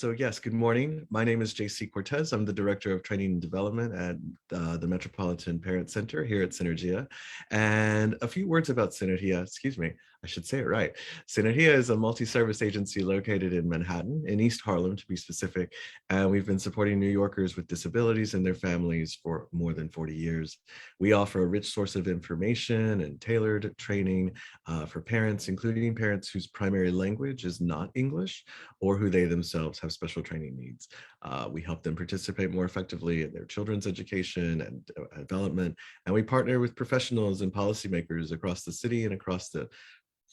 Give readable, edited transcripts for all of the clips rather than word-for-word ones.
So yes, good morning. My name is JC Cortez. I'm the Director of Training and Development at the Metropolitan Parent Center here at Synergia. And a few words about Synergia, excuse me, I should say it right. Synergia is a multi-service agency located in Manhattan, in East Harlem to be specific. And we've been supporting New Yorkers with disabilities and their families for more than 40 years. We offer a rich source of information and tailored training for parents, including parents whose primary language is not English or who they themselves have special training needs. We help them participate more effectively in their children's education and development. And we partner with professionals and policymakers across the city and across the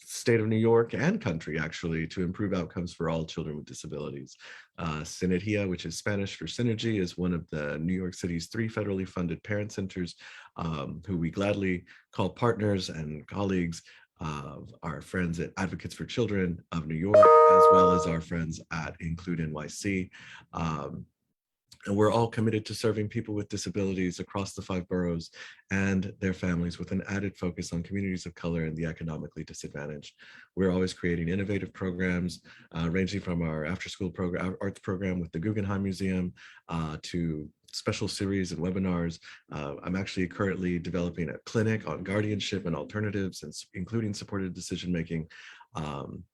state of New York and country, actually, to improve outcomes for all children with disabilities. Synergia, which is Spanish for synergy, is one of the New York City's 3 federally funded parent centers who we gladly call partners and colleagues of our friends at Advocates for Children of New York, as well as our friends at Include NYC. And we're all committed to serving people with disabilities across the 5 boroughs and their families with an added focus on communities of color and the economically disadvantaged. We're always creating innovative programs ranging from our after-school program, arts program with the Guggenheim Museum to special series and webinars. I'm actually currently developing a clinic on guardianship and alternatives, and including supported decision-making,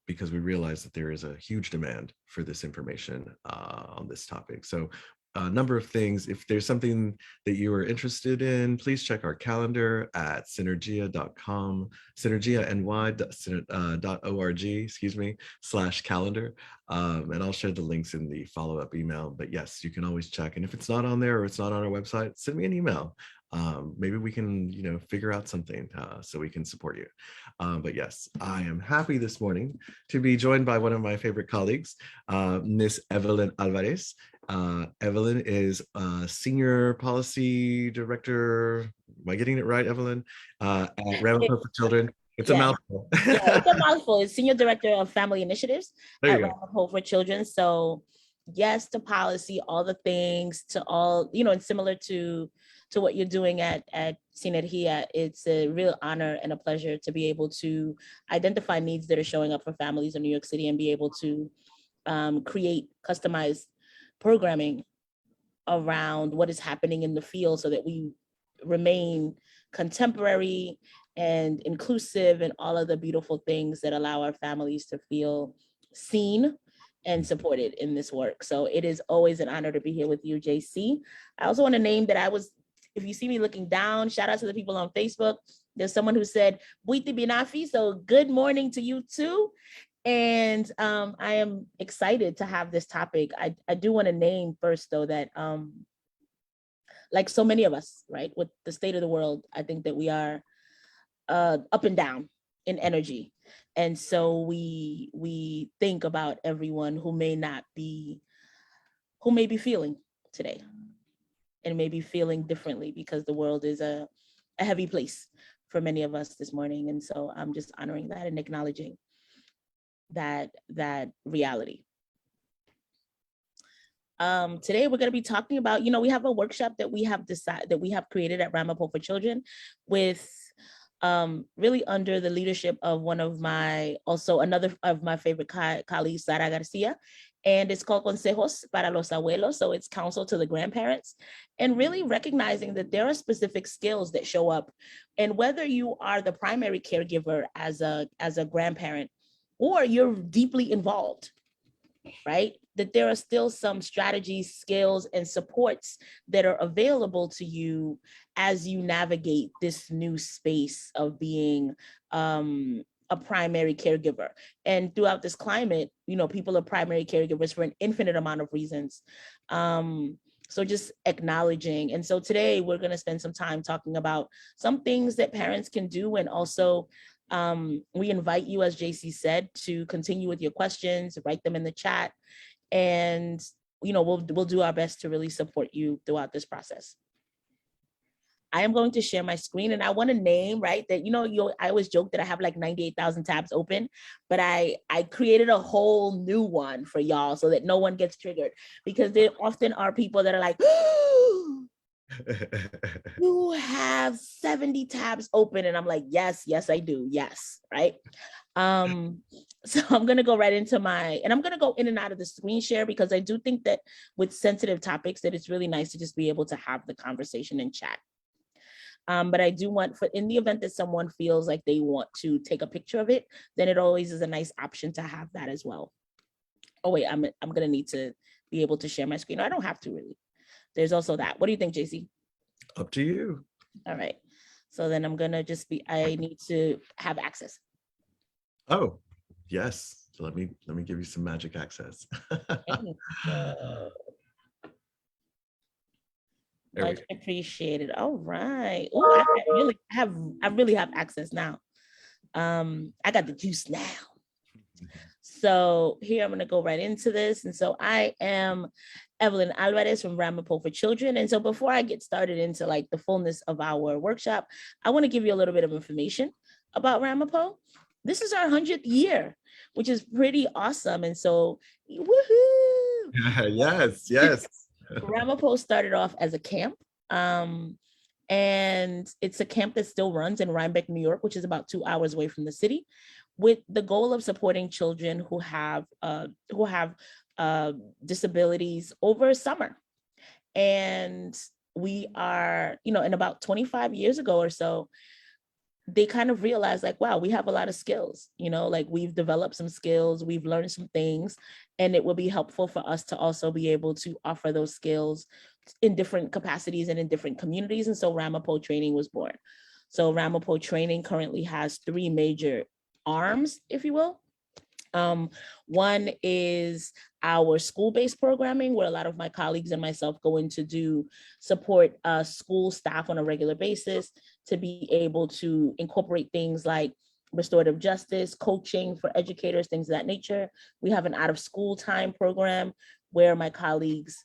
because we realize that there is a huge demand for this information on this topic. So a number of things. If there's something that you are interested in, please check our calendar at synergia.com, synergiany.org, excuse me, /calendar. And I'll share the links in the follow-up email. But yes, you can always check. And if it's not on there or it's not on our website, send me an email. Maybe we can, figure out something so we can support you. But yes, I am happy this morning to be joined by one of my favorite colleagues, Miss Evelyn Alvarez. Evelyn is Senior Policy Director. Am I getting it right, Evelyn? At Ramapo for Children. It's a mouthful. Yeah, it's a mouthful. It's Senior Director of Family Initiatives at Ramapo for Children. So yes to policy, all the things, to all, and similar to what you're doing at Synergia. It's a real honor and a pleasure to be able to identify needs that are showing up for families in New York City and be able to create customized programming around what is happening in the field so that we remain contemporary and inclusive and all of the beautiful things that allow our families to feel seen and supported in this work. So it is always an honor to be here with you, JC. I also want to name that if you see me looking down, shout out to the people on Facebook. There's someone who said, Buiti Binafi, so good morning to you too. And I am excited to have this topic. I do want to name first, though, that like so many of us, right, with the state of the world, I think that we are up and down in energy. And so we think about everyone who may be feeling today and may be feeling differently, because the world is a heavy place for many of us this morning. And so I'm just honoring that and acknowledging that reality. Today we're going to be talking about, we have a workshop that we have created at Ramapo for Children with really under the leadership of another of my favorite colleagues, Sara Garcia, and it's called Consejos para los Abuelos. So it's counsel to the grandparents, and really recognizing that there are specific skills that show up, and whether you are the primary caregiver as a grandparent, or you're deeply involved, right? That there are still some strategies, skills, and supports that are available to you as you navigate this new space of being a primary caregiver. And throughout this climate, people are primary caregivers for an infinite amount of reasons. So just acknowledging. And so today we're going to spend some time talking about some things that parents can do, and also we invite you, as JC said, to continue with your questions, write them in the chat, and we'll do our best to really support you throughout this process. I am going to share my screen, and I want to name, right, that I always joke that I have like 98,000 tabs open, but I created a whole new one for y'all so that no one gets triggered, because there often are people that are like, You have 70 tabs open. And I'm like, yes, I do. Yes. Right. So I'm going to go right into and I'm going to go in and out of the screen share, because I do think that with sensitive topics that it's really nice to just be able to have the conversation and chat. But I do want, in the event that someone feels like they want to take a picture of it, then it always is a nice option to have that as well. Oh wait, I'm going to need to be able to share my screen. No, I don't have to really. There's also that. What do you think, JC? Up to you. All right. So then I'm going to I need to have access. Oh, yes. Let me give you some magic access. Much appreciated. All right. Oh, I really have access now. I got the juice now. So here I'm going to go right into this. And so I am Evelyn Alvarez from Ramapo for Children. And so before I get started into like the fullness of our workshop, I want to give you a little bit of information about Ramapo. This is our 100th year, which is pretty awesome. And so, woohoo! Yes. Ramapo started off as a camp. And it's a camp that still runs in Rhinebeck, New York, which is about 2 hours away from the city, with the goal of supporting children who have disabilities over summer. And we are, and about 25 years ago or so, they kind of realized like, wow, we have a lot of skills, like we've developed some skills, we've learned some things, and it will be helpful for us to also be able to offer those skills in different capacities and in different communities. And so Ramapo Training was born. So Ramapo Training currently has 3 major arms, if you will. One is our school-based programming, where a lot of my colleagues and myself go in to do support school staff on a regular basis to be able to incorporate things like restorative justice, coaching for educators, things of that nature. We have an out-of-school time program where my colleagues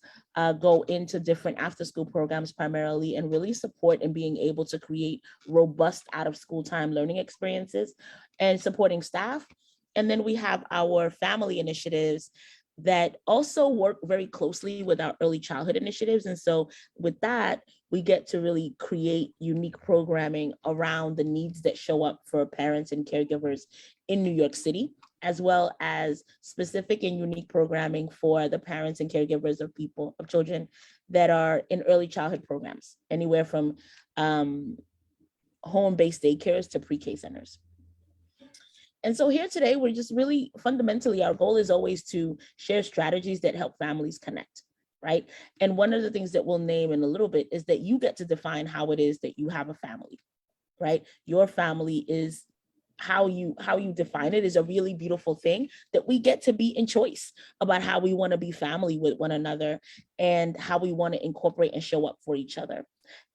go into different after-school programs primarily and really support in being able to create robust out-of-school time learning experiences and supporting staff. And then we have our family initiatives that also work very closely with our early childhood initiatives. And so with that, we get to really create unique programming around the needs that show up for parents and caregivers in New York City, as well as specific and unique programming for the parents and caregivers of children that are in early childhood programs, anywhere from home-based daycares to pre-K centers. And so here today, we're just really fundamentally, our goal is always to share strategies that help families connect, right? And one of the things that we'll name in a little bit is that you get to define how it is that you have a family, right? Your family is how you define it is a really beautiful thing that we get to be in choice about how we want to be family with one another and how we want to incorporate and show up for each other.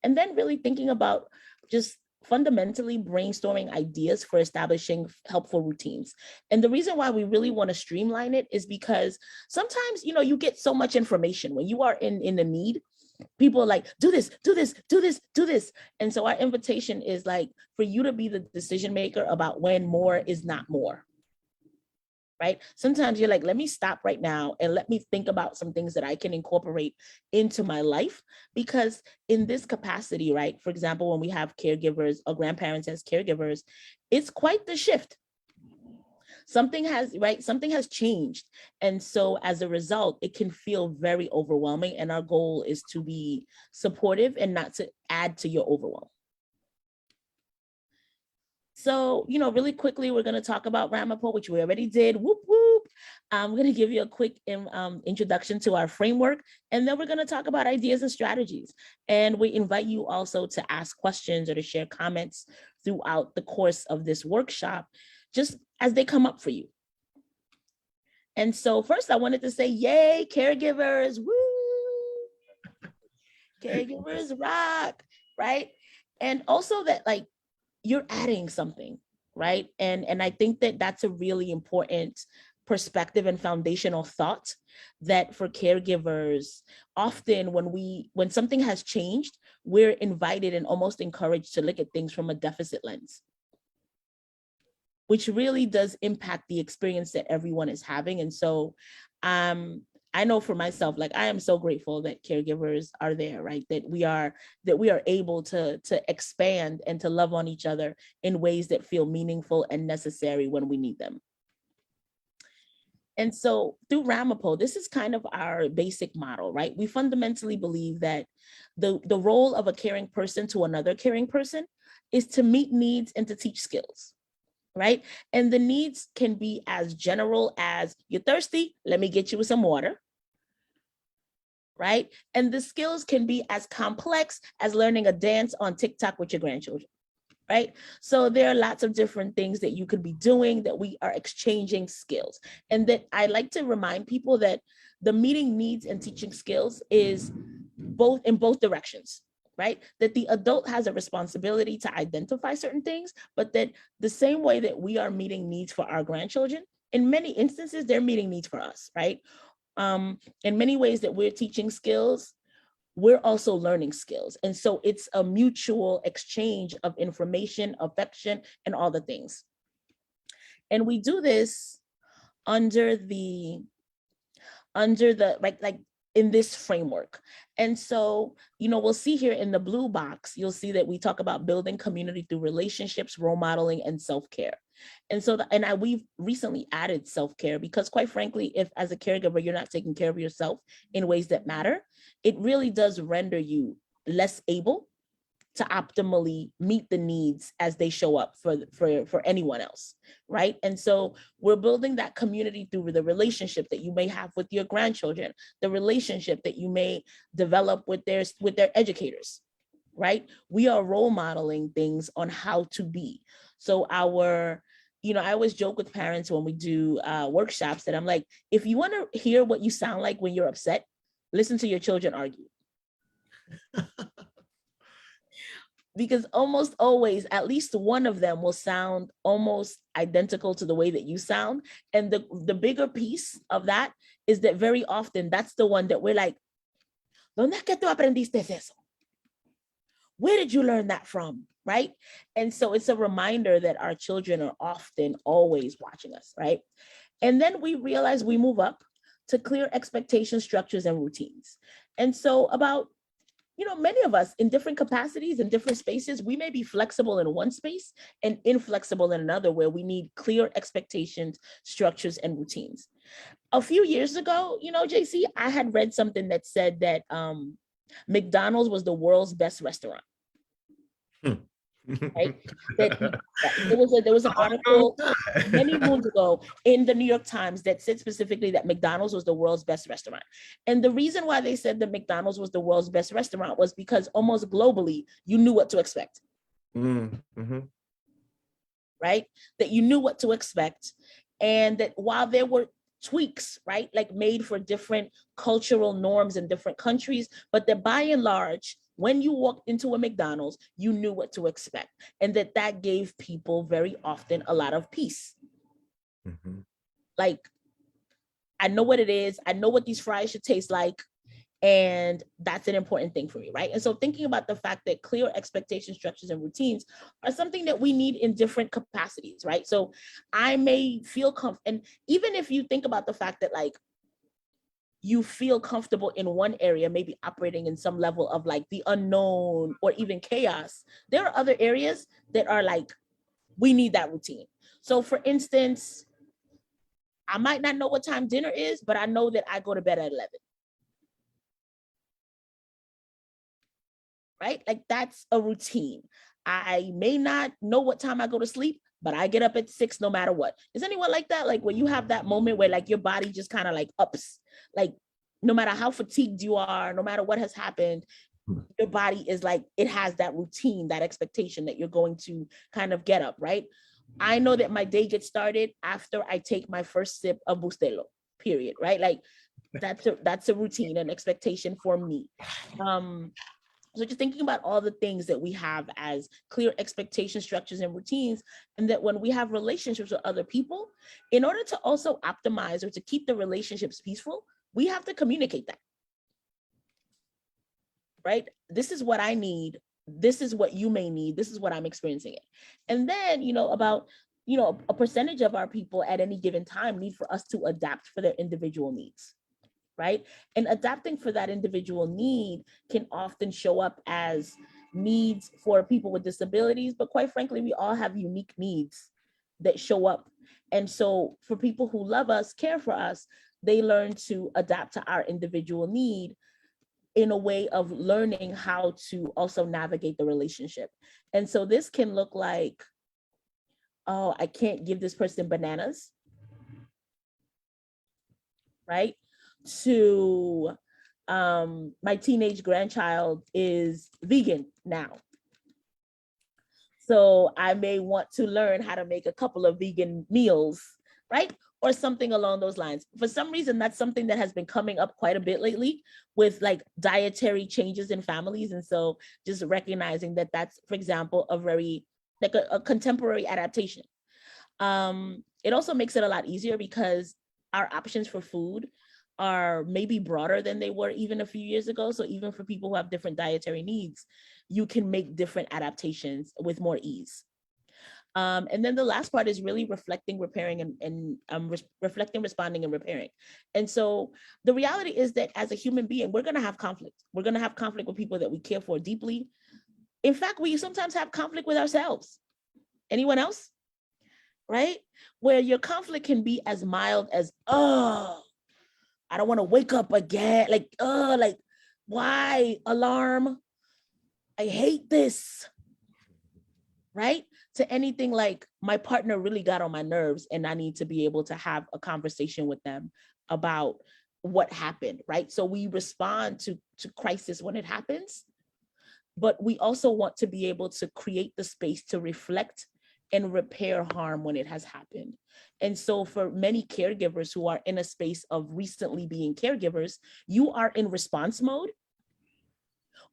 And then really thinking about just fundamentally brainstorming ideas for establishing helpful routines. And the reason why we really want to streamline it is because sometimes, you get so much information when you are in the need. People are like, do this, do this, do this, do this. And so our invitation is like for you to be the decision maker about when more is not more. Right? Sometimes you're like, let me stop right now and let me think about some things that I can incorporate into my life. Because in this capacity, right, for example, when we have caregivers or grandparents as caregivers, it's quite the shift. Something has changed. And so as a result, it can feel very overwhelming. And our goal is to be supportive and not to add to your overwhelm. So, really quickly, we're going to talk about Ramapo, which we already did. Whoop, whoop. I'm going to give you a quick introduction to our framework, and then we're going to talk about ideas and strategies. And we invite you also to ask questions or to share comments throughout the course of this workshop, just as they come up for you. And so first, I wanted to say, yay, caregivers. Woo! Caregivers rock, right? And also that, like, you're adding something, right? And I think that that's a really important perspective and foundational thought that for caregivers, often when something has changed, we're invited and almost encouraged to look at things from a deficit lens, which really does impact the experience that everyone is having. And so I know for myself, like I am so grateful that caregivers are there, right? That we are able to expand and to love on each other in ways that feel meaningful and necessary when we need them. And so through Ramapo, this is kind of our basic model, right? We fundamentally believe that the role of a caring person to another caring person is to meet needs and to teach skills, right? And the needs can be as general as you're thirsty, let me get you some water, right? And the skills can be as complex as learning a dance on TikTok with your grandchildren, right? So there are lots of different things that you could be doing, that we are exchanging skills. And that I like to remind people that the meeting needs and teaching skills is in both directions, right? That the adult has a responsibility to identify certain things, but that the same way that we are meeting needs for our grandchildren, in many instances, they're meeting needs for us, right? In many ways that we're teaching skills, we're also learning skills. And so it's a mutual exchange of information, affection, and all the things. And we do this under the like in this framework. And so, we'll see here in the blue box, you'll see that we talk about building community through relationships, role modeling, and self-care. And so, we've recently added self-care because, quite frankly, if as a caregiver, you're not taking care of yourself in ways that matter, it really does render you less able to optimally meet the needs as they show up for anyone else, right? And so we're building that community through the relationship that you may have with your grandchildren, the relationship that you may develop with their educators, right? We are role modeling things on how to be. So I always joke with parents when we do workshops that I'm like, if you want to hear what you sound like when you're upset, listen to your children argue. Because almost always, at least one of them will sound almost identical to the way that you sound. And the bigger piece of that is that very often that's the one that we're like, ¿dónde es que tú aprendiste eso? Where did you learn that from? Right? And so it's a reminder that our children are often always watching us, right? And then we realize we move up to clear expectation structures and routines. And so many of us in different capacities in different spaces, we may be flexible in one space and inflexible in another, where we need clear expectations, structures, and routines. A few years ago, JC, I had read something that said that McDonald's was the world's best restaurant. Right? There was an article many moons ago in the New York Times that said specifically that McDonald's was the world's best restaurant. And the reason why they said that McDonald's was the world's best restaurant was because almost globally, you knew what to expect. Mm-hmm. Right? That you knew what to expect. And that while there were tweaks, right, like made for different cultural norms in different countries, but that by and large, when you walked into a McDonald's, you knew what to expect, and that gave people very often a lot of peace. Mm-hmm. Like, I know what it is. I know what these fries should taste like. And that's an important thing for me, right? And so thinking about the fact that clear expectation structures and routines are something that we need in different capacities, right? So I may feel comfortable, and even if you think about the fact that like, you feel comfortable in one area, maybe operating in some level of like the unknown or even chaos, there are other areas that are like, we need that routine. So for instance, I might not know what time dinner is, but I know that I go to bed at 11. Right? Like that's a routine. I may not know what time I go to sleep, but I get up at 6 no matter what. Is anyone like that? Like when you have that moment where like your body just kind of like ups, like no matter how fatigued you are, no matter what has happened, your body is like, it has that routine, that expectation that you're going to kind of get up, right? I know that my day gets started after I take my first sip of Bustelo, period, right? Like that's a routine, an expectation for me. So just thinking about all the things that we have as clear expectation structures and routines, and that when we have relationships with other people, in order to also optimize or to keep the relationships peaceful, we have to communicate that. Right? This is what I need. This is what you may need. This is what I'm experiencing it. And then, about, a percentage of our people at any given time need for us to adapt for their individual needs. right? And adapting for that individual need can often show up as needs for people with disabilities, but quite frankly, we all have unique needs that show up. And so for people who love us, care for us, they learn to adapt to our individual need in a way of learning how to also navigate the relationship. And so this can look like, oh, I can't give this person bananas, right? To my teenage grandchild is vegan now. So I may want to learn how to make a couple of vegan meals, right? Or something along those lines. For some reason, that's something that has been coming up quite a bit lately with like dietary changes in families. And so just recognizing that that's, for example, a very like a contemporary adaptation. It also makes it a lot easier because our options for food are maybe broader than they were even a few years ago. So even for people who have different dietary needs, you can make different adaptations with more ease. And then the last part is really reflecting, repairing, and reflecting, responding, and repairing. And so the reality is that as a human being, we're going to have conflict. We're going to have conflict with people that we care for deeply. In fact, we sometimes have conflict with ourselves. Anyone else? Right? Where your conflict can be as mild as, oh, I don't want to wake up again. Like, oh, like, why? Alarm. I hate this. Right? To anything like, my partner really got on my nerves and I need to be able to have a conversation with them about what happened, right? So we respond to crisis when it happens, but we also want to be able to create the space to reflect and repair harm when it has happened. And so for many caregivers who are in a space of recently being caregivers, you are in response mode,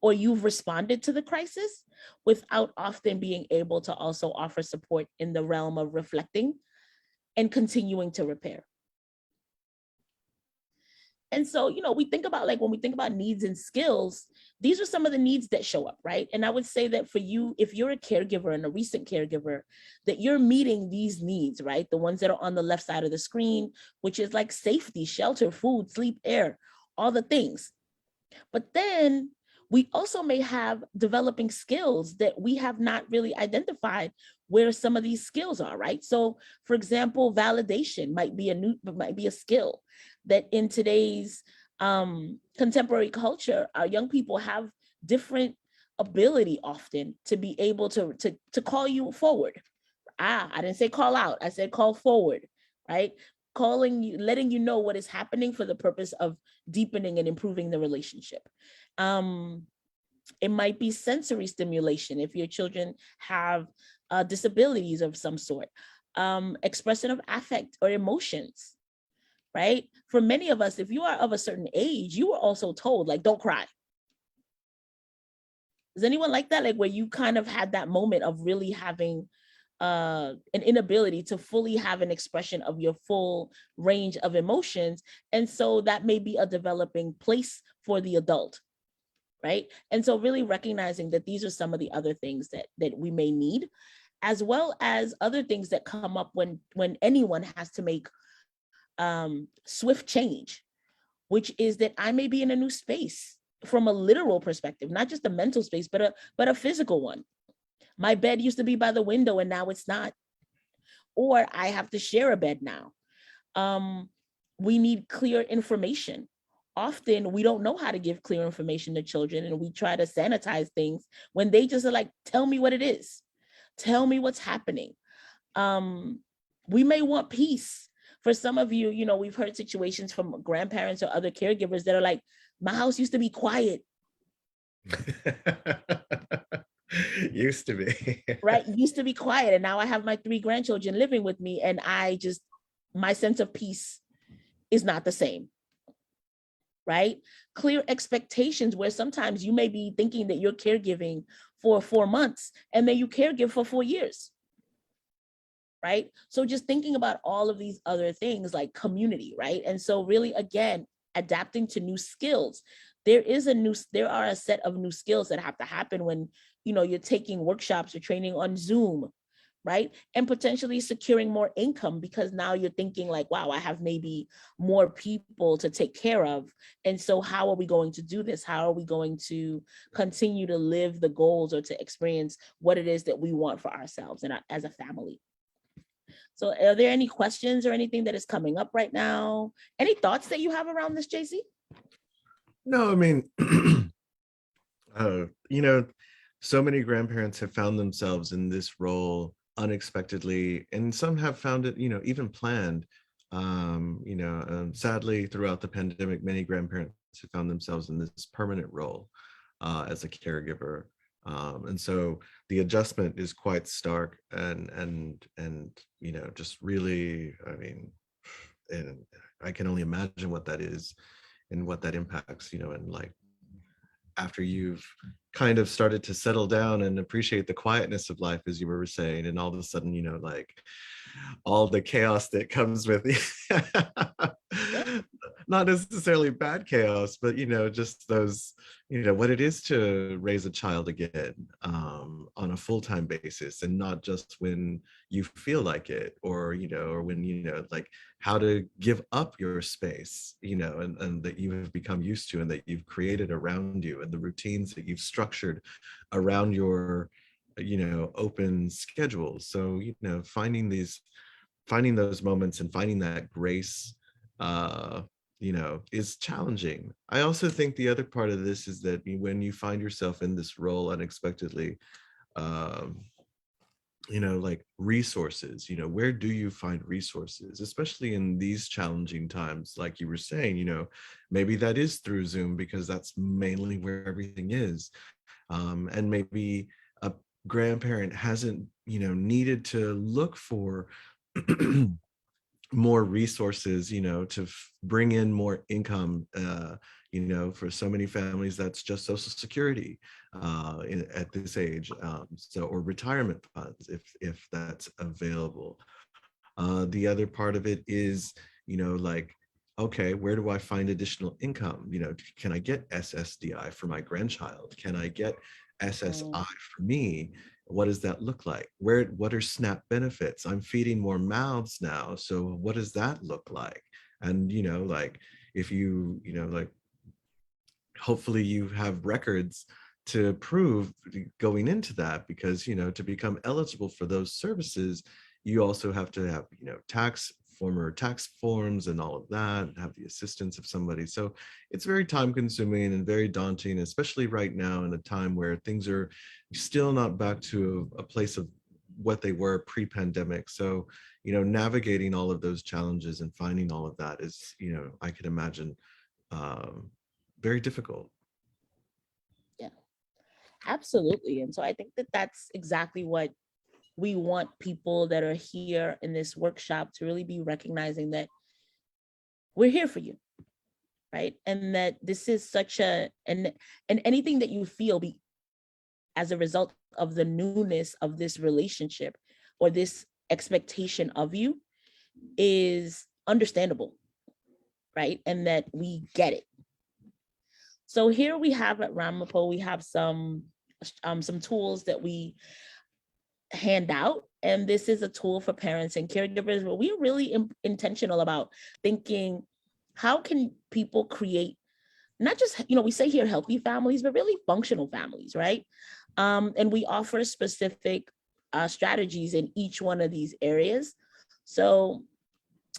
or you've responded to the crisis without often being able to also offer support in the realm of reflecting and continuing to repair. And so, you know, we think about like, when we think about needs and skills, these are some of the needs that show up, right? And I would say that for you, if you're a caregiver and a recent caregiver, that you're meeting these needs, right? The ones that are on the left side of the screen, which is like safety, shelter, food, sleep, air, all the things. But then we also may have developing skills that we have not really identified where some of these skills are, right? So for example, validation might be a skill that in today's contemporary culture, our young people have different ability often to be able to call you forward. I didn't say call out, I said call forward, right? Calling you, letting you know what is happening for the purpose of deepening and improving the relationship. It might be sensory stimulation if your children have disabilities of some sort, expression of affect or emotions, right? For many of us, if you are of a certain age, you were also told, like, don't cry. Is anyone like that? Like where you kind of had that moment of really having an inability to fully have an expression of your full range of emotions. And so that may be a developing place for the adult, right? And so really recognizing that these are some of the other things that we may need, as well as other things that come up when anyone has to make swift change, which is that I may be in a new space from a literal perspective, not just a mental space, but a physical one. My bed used to be by the window and now it's not. Or I have to share a bed now. We need clear information. Often we don't know how to give clear information to children, and we try to sanitize things when they just are like, tell me what it is. Tell me what's happening. We may want peace. For some of you, you know, we've heard situations from grandparents or other caregivers that are like, my house used to be quiet. Used to be. Right? Used to be quiet. And now I have my 3 grandchildren living with me. And my sense of peace is not the same. Right? Clear expectations, where sometimes you may be thinking that you're caregiving for 4 months and then you caregive for 4 years. Right? So just thinking about all of these other things like community, right? And so really, again, adapting to new skills. There are a set of new skills that have to happen when, you know, you're taking workshops or training on Zoom, right? And potentially securing more income, because now you're thinking like, wow, I have maybe more people to take care of. And so how are we going to do this? How are we going to continue to live the goals or to experience what it is that we want for ourselves and as a family? So are there any questions or anything that is coming up right now? Any thoughts that you have around this, JC? No, I mean, you know, so many grandparents have found themselves in this role unexpectedly, and some have found it, even planned. Sadly, throughout the pandemic, many grandparents have found themselves in this permanent role as a caregiver. And so the adjustment is quite stark and just really, I mean, and I can only imagine what that is and what that impacts, and like after you've kind of started to settle down and appreciate the quietness of life, as you were saying, and all of a sudden, like all the chaos that comes with not necessarily bad chaos, but just those, what it is to raise a child again, on a full-time basis, and not just when you feel like it, or or when like how to give up your space, and that you have become used to and that you've created around you, and the routines that you've structured around your open schedules. So finding those moments and finding that grace, is challenging. I also think the other part of this is that when you find yourself in this role unexpectedly, um, like resources, where do you find resources, especially in these challenging times? Like you were saying, maybe that is through Zoom because that's mainly where everything is. And maybe a grandparent hasn't, needed to look for more resources, to bring in more income. For so many families, that's just Social Security at this age, or retirement funds if that's available. The other part of it is, like, okay, where do I find additional income? Can I get SSDI for my grandchild? Can I get SSI for me? What does that look like? What are SNAP benefits? I'm feeding more mouths now, so what does that look like? And like if like hopefully you have records to prove going into that, because to become eligible for those services, you also have to have former tax forms and all of that, and have the assistance of somebody. So it's very time consuming and very daunting, especially right now in a time where things are still not back to a place of what they were pre-pandemic. So navigating all of those challenges and finding all of that is, I can imagine, very difficult. Yeah, absolutely. And so I think that that's exactly what we want people that are here in this workshop to really be recognizing, that we're here for you, right? And that this is such and anything that you feel as a result of the newness of this relationship or this expectation of you is understandable, right? And that we get it. So here we have at Ramapo, we have some tools that we hand out. And this is a tool for parents and caregivers, but we're really intentional about thinking, how can people create not just, we say here healthy families, but really functional families, right? And we offer specific strategies in each one of these areas. So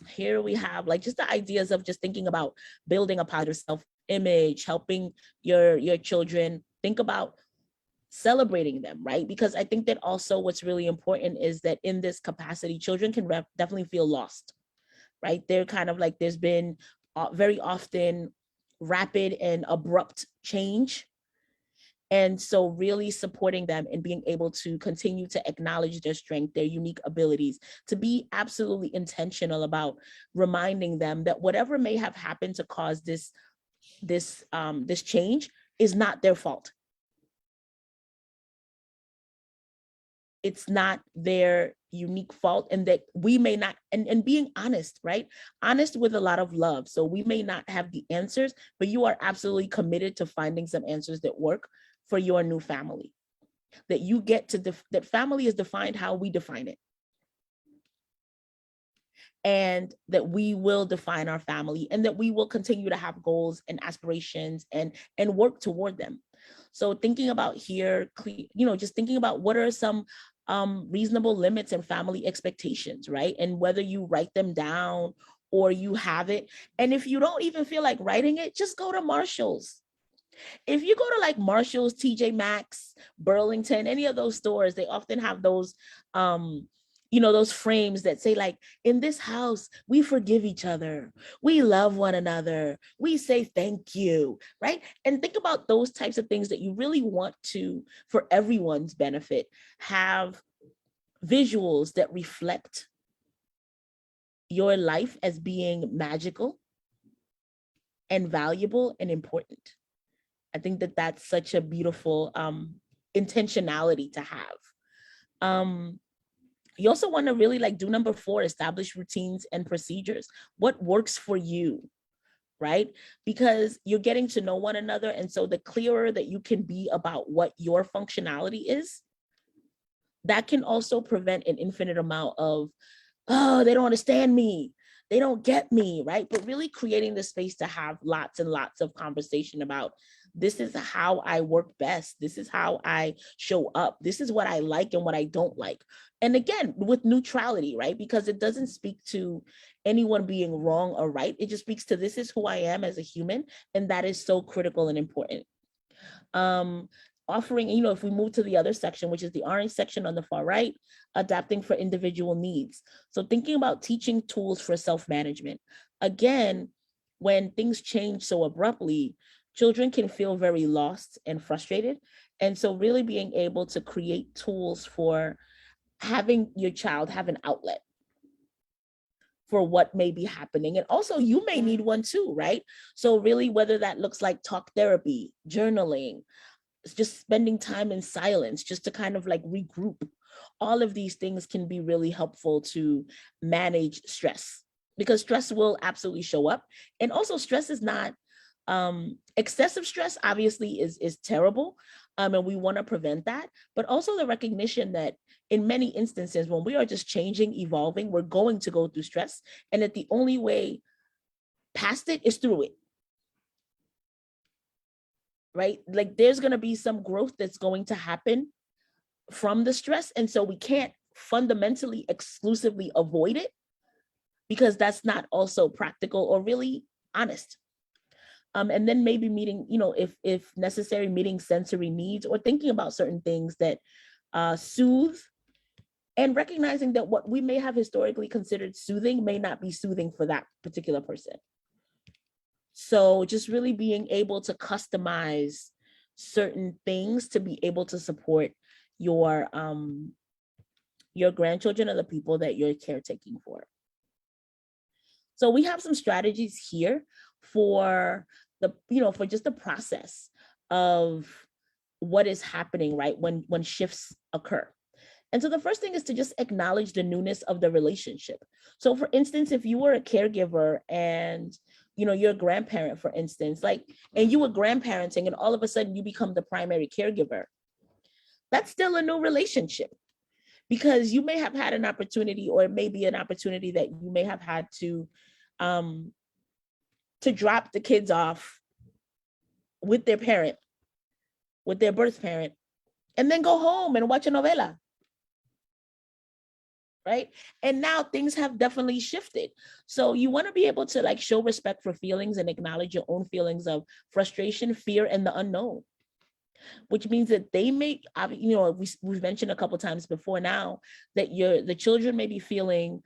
here we have like just the ideas of just thinking about building a positive self-image, helping your children think about celebrating them, right? Because I think that also what's really important is that in this capacity, children can definitely feel lost, right? They're kind of like, there's been very often rapid and abrupt change. And so really supporting them and being able to continue to acknowledge their strength, their unique abilities, to be absolutely intentional about reminding them that whatever may have happened to cause this change is not their fault. It's not their unique fault, and that we may not, and being honest, right? Honest with a lot of love. So we may not have the answers, but you are absolutely committed to finding some answers that work for your new family. that you get to, that family is defined how we define it. And that we will define our family, and that we will continue to have goals and aspirations and work toward them. So thinking about here, just thinking about what are some reasonable limits and family expectations, right? And whether you write them down or you have it. And if you don't even feel like writing it, just go to Marshall's. If you go to like Marshall's, TJ Maxx, Burlington, any of those stores, they often have those those frames that say like, in this house, we forgive each other. We love one another. We say thank you, right? And think about those types of things that you really want to, for everyone's benefit, have visuals that reflect your life as being magical and valuable and important. I think that that's such a beautiful intentionality to have. You also want to really like do number 4, establish routines and procedures. What works for you, right? Because you're getting to know one another. And so the clearer that you can be about what your functionality is, that can also prevent an infinite amount of, oh, they don't understand me, they don't get me, right? But really creating the space to have lots and lots of conversation about, this is how I work best. This is how I show up. This is what I like and what I don't like. And again, with neutrality, right? Because it doesn't speak to anyone being wrong or right. It just speaks to, this is who I am as a human. And that is so critical and important. Offering, if we move to the other section, which is the orange section on the far right, adapting for individual needs. So thinking about teaching tools for self-management. Again, when things change so abruptly, children can feel very lost and frustrated. And so really being able to create tools for having your child have an outlet for what may be happening. And also you may need one too, right? So really, whether that looks like talk therapy, journaling, just spending time in silence, just to kind of like regroup. All of these things can be really helpful to manage stress, because stress will absolutely show up. And also stress is not, excessive stress obviously is terrible. And we want to prevent that, but also the recognition that in many instances, when we are just changing, evolving, we're going to go through stress, and that the only way past it is through it. Right? Like there's going to be some growth that's going to happen from the stress. And so we can't fundamentally exclusively avoid it, because that's not also practical or really honest. And then maybe meeting, if necessary, meeting sensory needs, or thinking about certain things that soothe, and recognizing that what we may have historically considered soothing may not be soothing for that particular person. So just really being able to customize certain things to be able to support your grandchildren or the people that you're caretaking for. So we have some strategies here for the, for just the process of what is happening, right? When shifts occur. And so the first thing is to just acknowledge the newness of the relationship. So for instance, if you were a caregiver and you're a grandparent, for instance, and you were grandparenting and all of a sudden you become the primary caregiver, that's still a new relationship, because you may have had an opportunity, or it may be an opportunity that you may have had to drop the kids off with their parent, with their birth parent, and then go home and watch a novela. Right? And now things have definitely shifted. So you want to be able to show respect for feelings and acknowledge your own feelings of frustration, fear, and the unknown, which means that they may, we've mentioned a couple times before now that the children may be feeling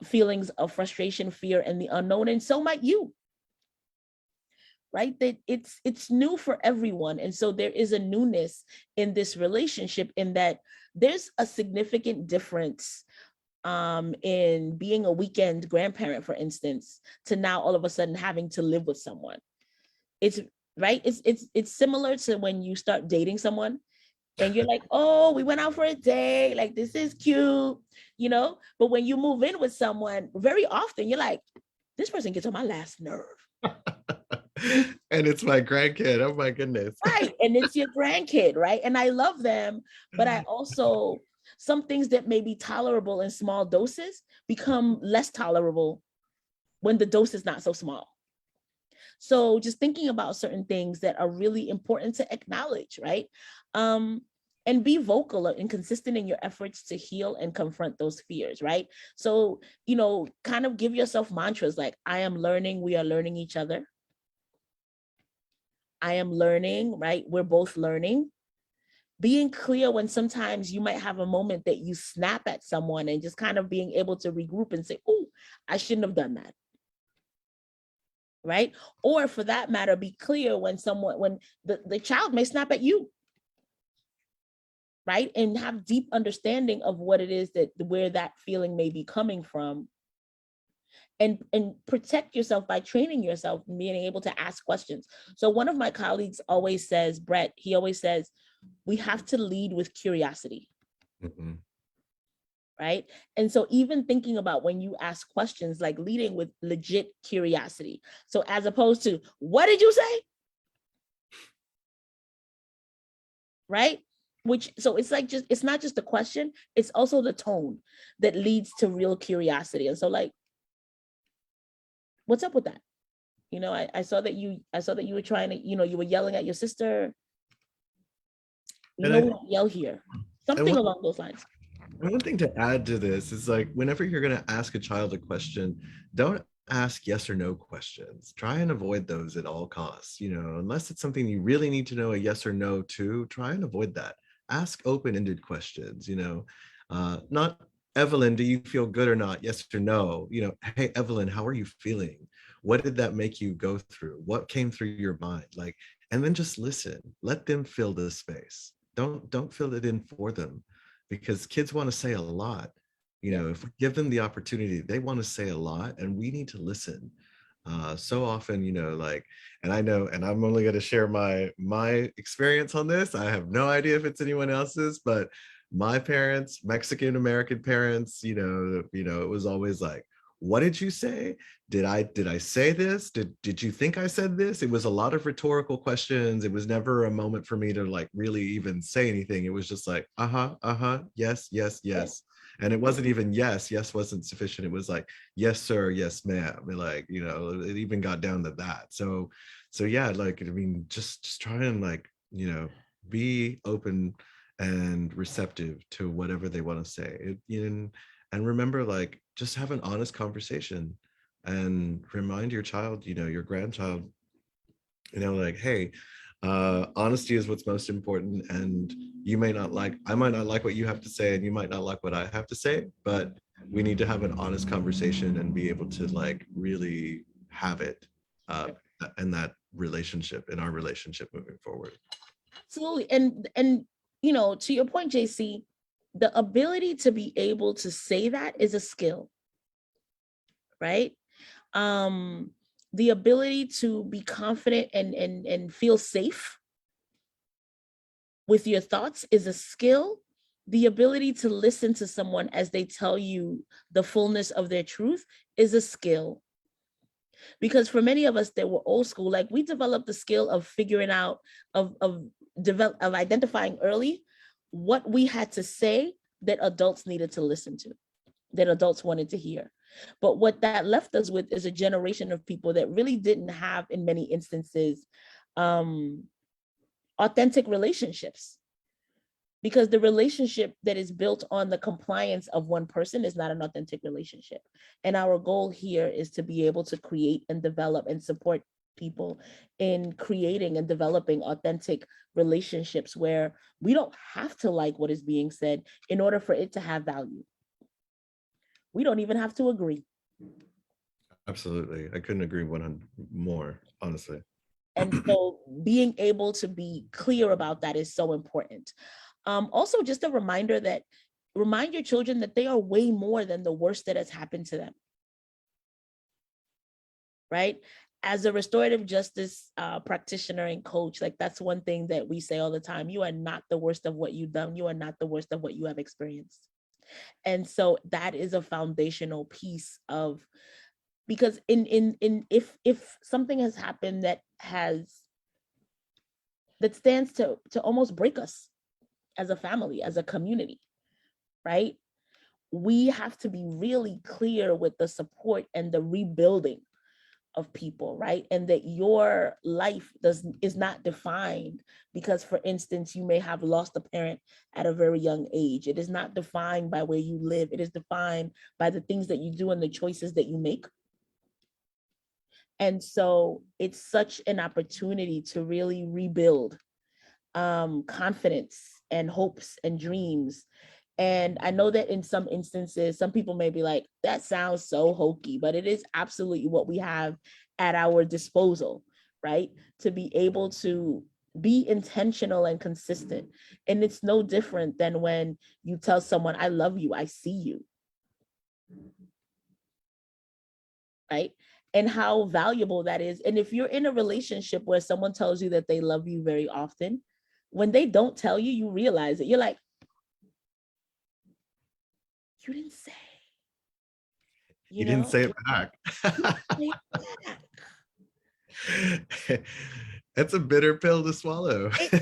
feelings of frustration, fear, and the unknown, and so might you. Right? That it's new for everyone. And so there is a newness in this relationship, in that there's a significant difference in being a weekend grandparent, for instance, to now all of a sudden having to live with someone. It's right. It's similar to when you start dating someone and you're like, oh, we went out for a day. Like, this is cute, but when you move in with someone, very often you're like, this person gets on my last nerve. And it's my grandkid. Oh my goodness. Right. And it's your grandkid, right? And I love them, but I also, some things that may be tolerable in small doses become less tolerable when the dose is not so small. So just thinking about certain things that are really important to acknowledge, right? And be vocal and consistent in your efforts to heal and confront those fears, right? So, kind of give yourself mantras like, I am learning, we are learning each other. I am learning, right? We're both learning. Being clear when sometimes you might have a moment that you snap at someone, and just kind of being able to regroup and say, oh, I shouldn't have done that. Right? Or for that matter, be clear when the child may snap at you. Right? And have deep understanding of what it is where that feeling may be coming from. And protect yourself by training yourself and being able to ask questions. So one of my colleagues always says, Brett, he always says, we have to lead with curiosity. Mm-hmm. Right? And so even thinking about when you ask questions, like leading with legit curiosity. So as opposed to, what did you say? Right? So it's like, it's not just the question, it's also the tone that leads to real curiosity. And so like, what's up with that? I saw that you were trying to, you were yelling at your sister. We don't yell here. Something along those lines. One thing to add to this is, like, whenever you're going to ask a child a question, don't ask yes or no questions. Try and avoid those at all costs. Unless it's something you really need to know a yes or no to, try and avoid that. Ask open-ended questions. Not, Evelyn, do you feel good or not? Yes or no. Hey, Evelyn, how are you feeling? What did that make you go through? What came through your mind? Like, and then just listen. Let them fill the space. Don't fill it in for them, because kids want to say a lot. If we give them the opportunity, they want to say a lot, and we need to listen. So often, like, and I know, and I'm only going to share my experience on this. I have no idea if it's anyone else's, but my parents, Mexican American parents, it was always like, what did you say? Did I say this? Did you think I said this? It was a lot of rhetorical questions. It was never a moment for me to like really even say anything. It was just like, yes, yes, yes. And it wasn't even yes wasn't sufficient. It was like, yes, sir, yes, ma'am. Like, it even got down to that. So yeah, like, I mean, just try and like, be open and receptive to whatever they want to say. And remember, like, just have an honest conversation and remind your child, your grandchild, like, hey, honesty is what's most important. And I might not like what you have to say, and you might not like what I have to say, but we need to have an honest conversation and be able to like really have it in that relationship, in our relationship moving forward. Absolutely. And to your point, JC, the ability to be able to say that is a skill, right? The ability to be confident and feel safe with your thoughts is a skill. The ability to listen to someone as they tell you the fullness of their truth is a skill. Because for many of us that were old school, like, we developed the skill of figuring out, of identifying early what we had to say that adults needed to listen to, that adults wanted to hear. But what that left us with is a generation of people that really didn't have, in many instances, authentic relationships. Because the relationship that is built on the compliance of one person is not an authentic relationship. And our goal here is to be able to create and develop and support people in creating and developing authentic relationships where we don't have to like what is being said in order for it to have value. We don't even have to agree. Absolutely. I couldn't agree more, honestly. And so being able to be clear about that is so important. Also, just a reminder that remind your children that they are way more than the worst that has happened to them. Right? As a restorative justice practitioner and coach, like, that's one thing that we say all the time. You are not the worst of what you've done. You are not the worst of what you have experienced. And so that is a foundational piece of because if something has happened that stands to almost break us as a family, as a community, right? We have to be really clear with the support and the rebuilding of people, right? And that your life is not defined because, for instance, you may have lost a parent at a very young age. It is not defined by where you live. It is defined by the things that you do and the choices that you make. And so it's such an opportunity to really rebuild confidence and hopes and dreams. And I know that in some instances, some people may be like, that sounds so hokey, but it is absolutely what we have at our disposal, right? To be able to be intentional and consistent. And it's no different than when you tell someone, I love you, I see you, right? And how valuable that is. And if you're in a relationship where someone tells you that they love you very often, when they don't tell you, you realize it. You're like, you didn't say. You didn't say it back. That's a bitter pill to swallow. It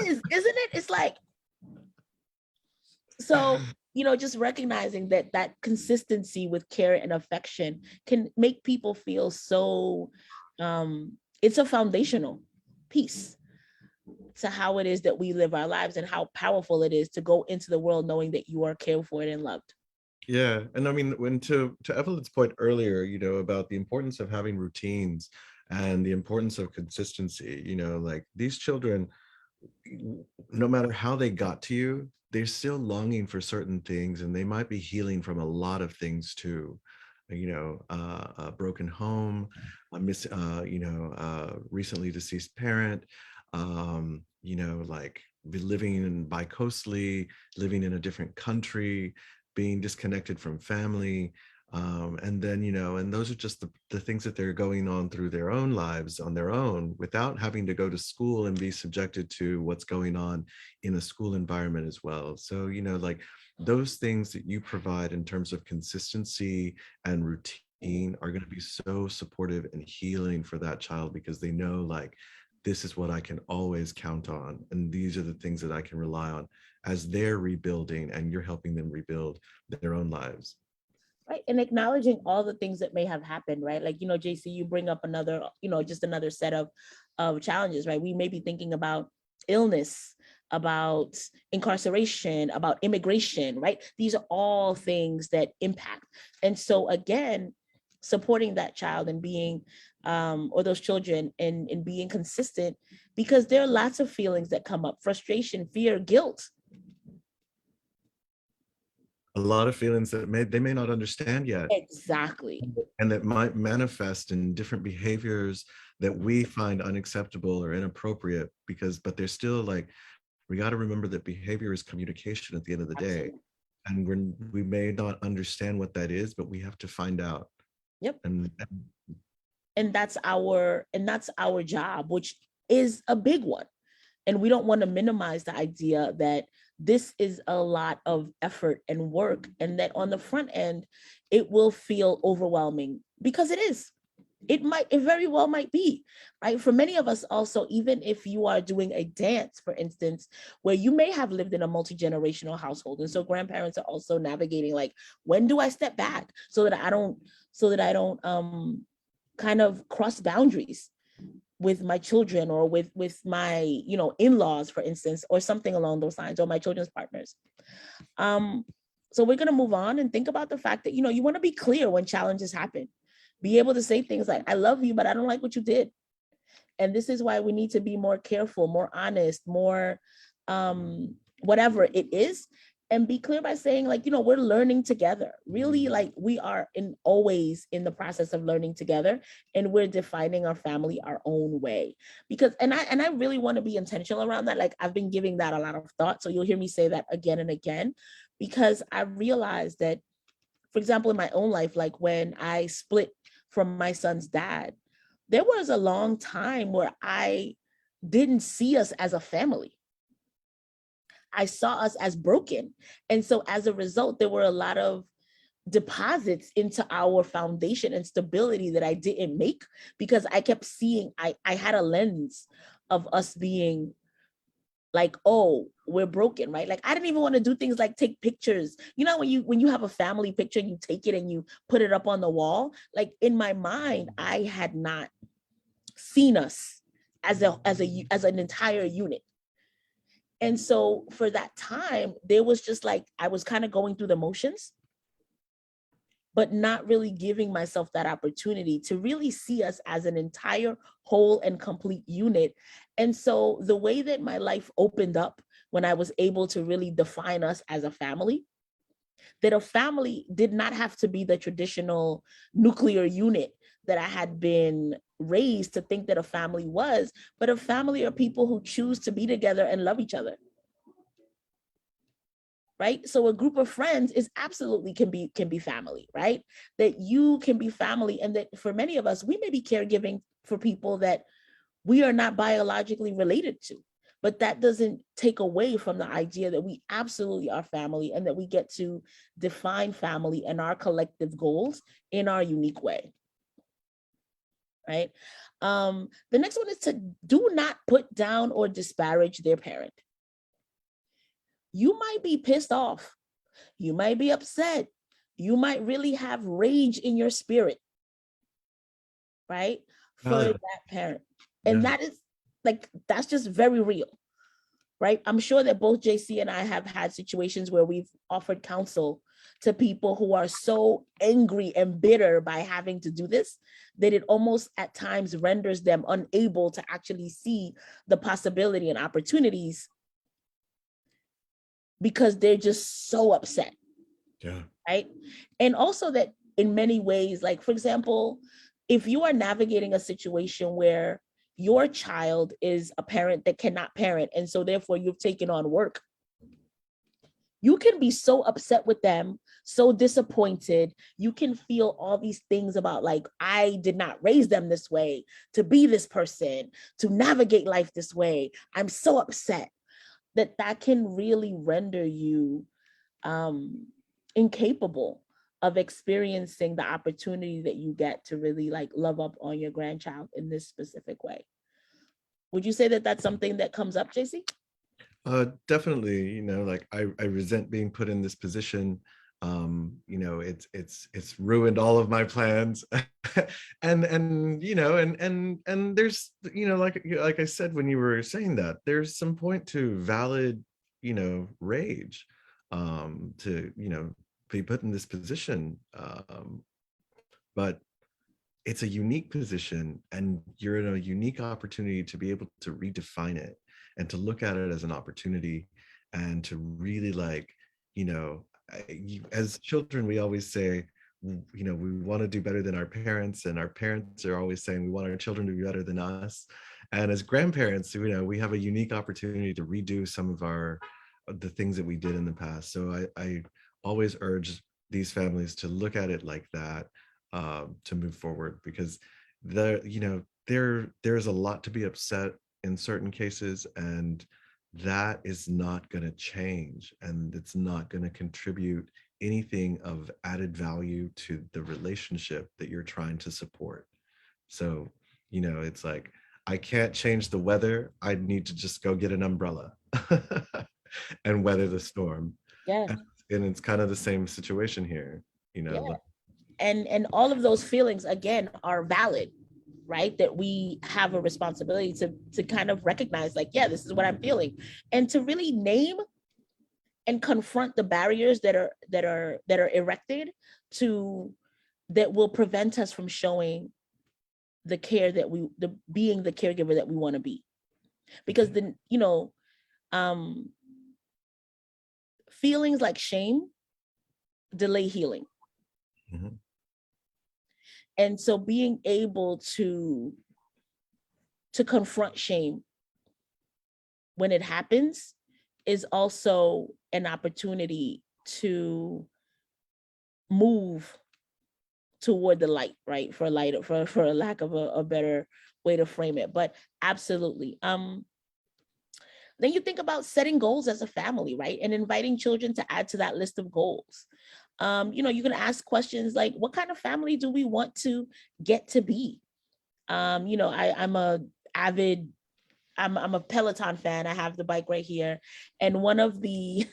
is, isn't it? It's like, so, just recognizing that consistency with care and affection can make people feel so, it's a foundational piece to how it is that we live our lives and how powerful it is to go into the world knowing that you are cared for and loved. Yeah. And I mean, when to Evelyn's point earlier, about the importance of having routines and the importance of consistency, like these children, no matter how they got to you, they're still longing for certain things, and they might be healing from a lot of things too. A broken home, recently deceased parent, like living bi-coastally, living in a different country, being disconnected from family. And then, and those are just the things that they're going on through their own lives on their own without having to go to school and be subjected to what's going on in a school environment as well. So, like those things that you provide in terms of consistency and routine are going to be so supportive and healing for that child, because they know like, this is what I can always count on. And these are the things that I can rely on as they're rebuilding, and you're helping them rebuild their own lives. Right. And acknowledging all the things that may have happened, right? Like, JC, you bring up another, just another set of challenges, right? We may be thinking about illness, about incarceration, about immigration, right? These are all things that impact. And so again, supporting that child and being, or those children, and being consistent, because there are lots of feelings that come up: frustration, fear, guilt. A lot of feelings that they may not understand yet. Exactly. And that might manifest in different behaviors that we find unacceptable or inappropriate, but they're still like, we got to remember that behavior is communication at the end of the day. Absolutely. And we may not understand what that is, but we have to find out. Yep. And that's our job, which is a big one. And we don't want to minimize the idea that this is a lot of effort and work, and that on the front end, it will feel overwhelming, because it is. It very well might be, right? For many of us also, even if you are doing a dance, for instance, where you may have lived in a multi-generational household. And so grandparents are also navigating, like, when do I step back so that I don't kind of cross boundaries with my children, or with my in-laws, for instance, or something along those lines, or my children's partners. So we're going to move on and think about the fact that you want to be clear when challenges happen. Be able to say things like, I love you, but I don't like what you did, and this is why we need to be more careful, more honest, more whatever it is. And be clear by saying, like, we're learning together. Really, like, we are always in the process of learning together, and we're defining our family our own way. Because, and I really want to be intentional around that. Like, I've been giving that a lot of thought. So you'll hear me say that again and again, because I realized that, for example, in my own life, like when I split from my son's dad, there was a long time where I didn't see us as a family. I saw us as broken. And so as a result, there were a lot of deposits into our foundation and stability that I didn't make, because I kept seeing, I had a lens of us being like, oh, we're broken, right? Like, I didn't even want to do things like take pictures. You know, when you have a family picture and you take it and you put it up on the wall, like in my mind, I had not seen us as an entire unit. And so for that time, there was just like, I was kind of going through the motions, but not really giving myself that opportunity to really see us as an entire whole and complete unit. And so the way that my life opened up when I was able to really define us as a family, that a family did not have to be the traditional nuclear unit that I had been raised to think that a family was, but a family are people who choose to be together and love each other. Right? So a group of friends is absolutely can be family, right? That you can be family, and that for many of us, we may be caregiving for people that we are not biologically related to, but that doesn't take away from the idea that we absolutely are family, and that we get to define family and our collective goals in our unique way. Right? The next one is to do not put down or disparage their parent. You might be pissed off. You might be upset. You might really have rage in your spirit, right? For that parent. And that is like, that's just very real, right? I'm sure that both JC and I have had situations where we've offered counsel to people who are so angry and bitter by having to do this, that it almost at times renders them unable to actually see the possibility and opportunities, because they're just so upset. Yeah. Right. And also that in many ways, like, for example, if you are navigating a situation where your child is a parent that cannot parent, and so therefore you've taken on work, you can be so upset with them, so disappointed. You can feel all these things about, like, I did not raise them this way, to be this person, to navigate life this way. I'm so upset. That can really render you incapable of experiencing the opportunity that you get to really like love up on your grandchild in this specific way. Would you say that that's something that comes up, JC? Definitely, like I resent being put in this position. It's ruined all of my plans. and there's, like I said, when you were saying that, there's some point to valid, rage, to, be put in this position. But it's a unique position, and you're in a unique opportunity to be able to redefine it and to look at it as an opportunity, and to really, like, as children, we always say, we want to do better than our parents, and our parents are always saying we want our children to be better than us. And as grandparents, we have a unique opportunity to redo some of the things that we did in the past. So I always urge these families to look at it like that, to move forward, because there's a lot to be upset in certain cases, and that is not going to change, and it's not going to contribute anything of added value to the relationship that you're trying to support. So, it's like, I can't change the weather. I need to just go get an umbrella and weather the storm. Yeah. And it's kind of the same situation here, Yeah. And all of those feelings, again, are valid, right? That we have a responsibility to kind of recognize, like, yeah, this is what I'm feeling, and to really name and confront the barriers that are erected that will prevent us from showing the care that being the caregiver that we want to be. Because then, feelings like shame delay healing. Mm-hmm. And so being able to confront shame when it happens is also an opportunity to move toward the light, right? For a lack of a better way to frame it. But absolutely. Then you think about setting goals as a family, right? And inviting children to add to that list of goals. You can ask questions like, what kind of family do we want to get to be? I'm a Peloton fan. I have the bike right here. And one of the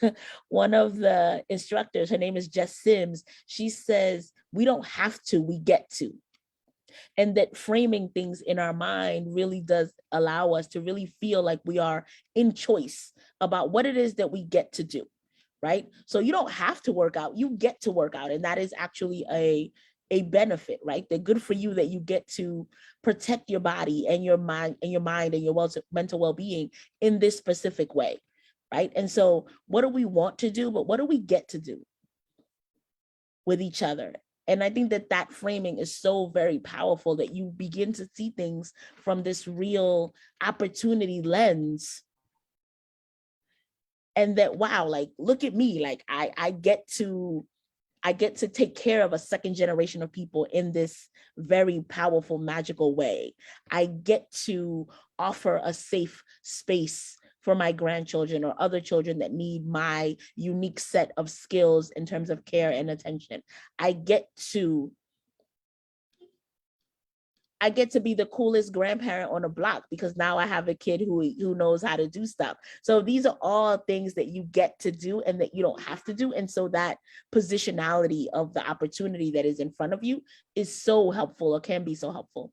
one of the instructors, her name is Jess Sims, she says, we don't have to, we get to. And that framing things in our mind really does allow us to really feel like we are in choice about what it is that we get to do, right? So you don't have to work out, you get to work out. And that is actually a benefit, right? They're good for you, that you get to protect your body and your mind and your mental well-being in this specific way, right? And so what do we want to do, but what do we get to do with each other? And I think that that framing is so very powerful, that you begin to see things from this real opportunity lens. And that, wow, like, look at me, like I get to take care of a second generation of people in this very powerful, magical way. I get to offer a safe space for my grandchildren or other children that need my unique set of skills in terms of care and attention. I get to be the coolest grandparent on the block because now I have a kid who knows how to do stuff. So these are all things that you get to do and that you don't have to do. And so that positionality of the opportunity that is in front of you is so helpful, or can be so helpful.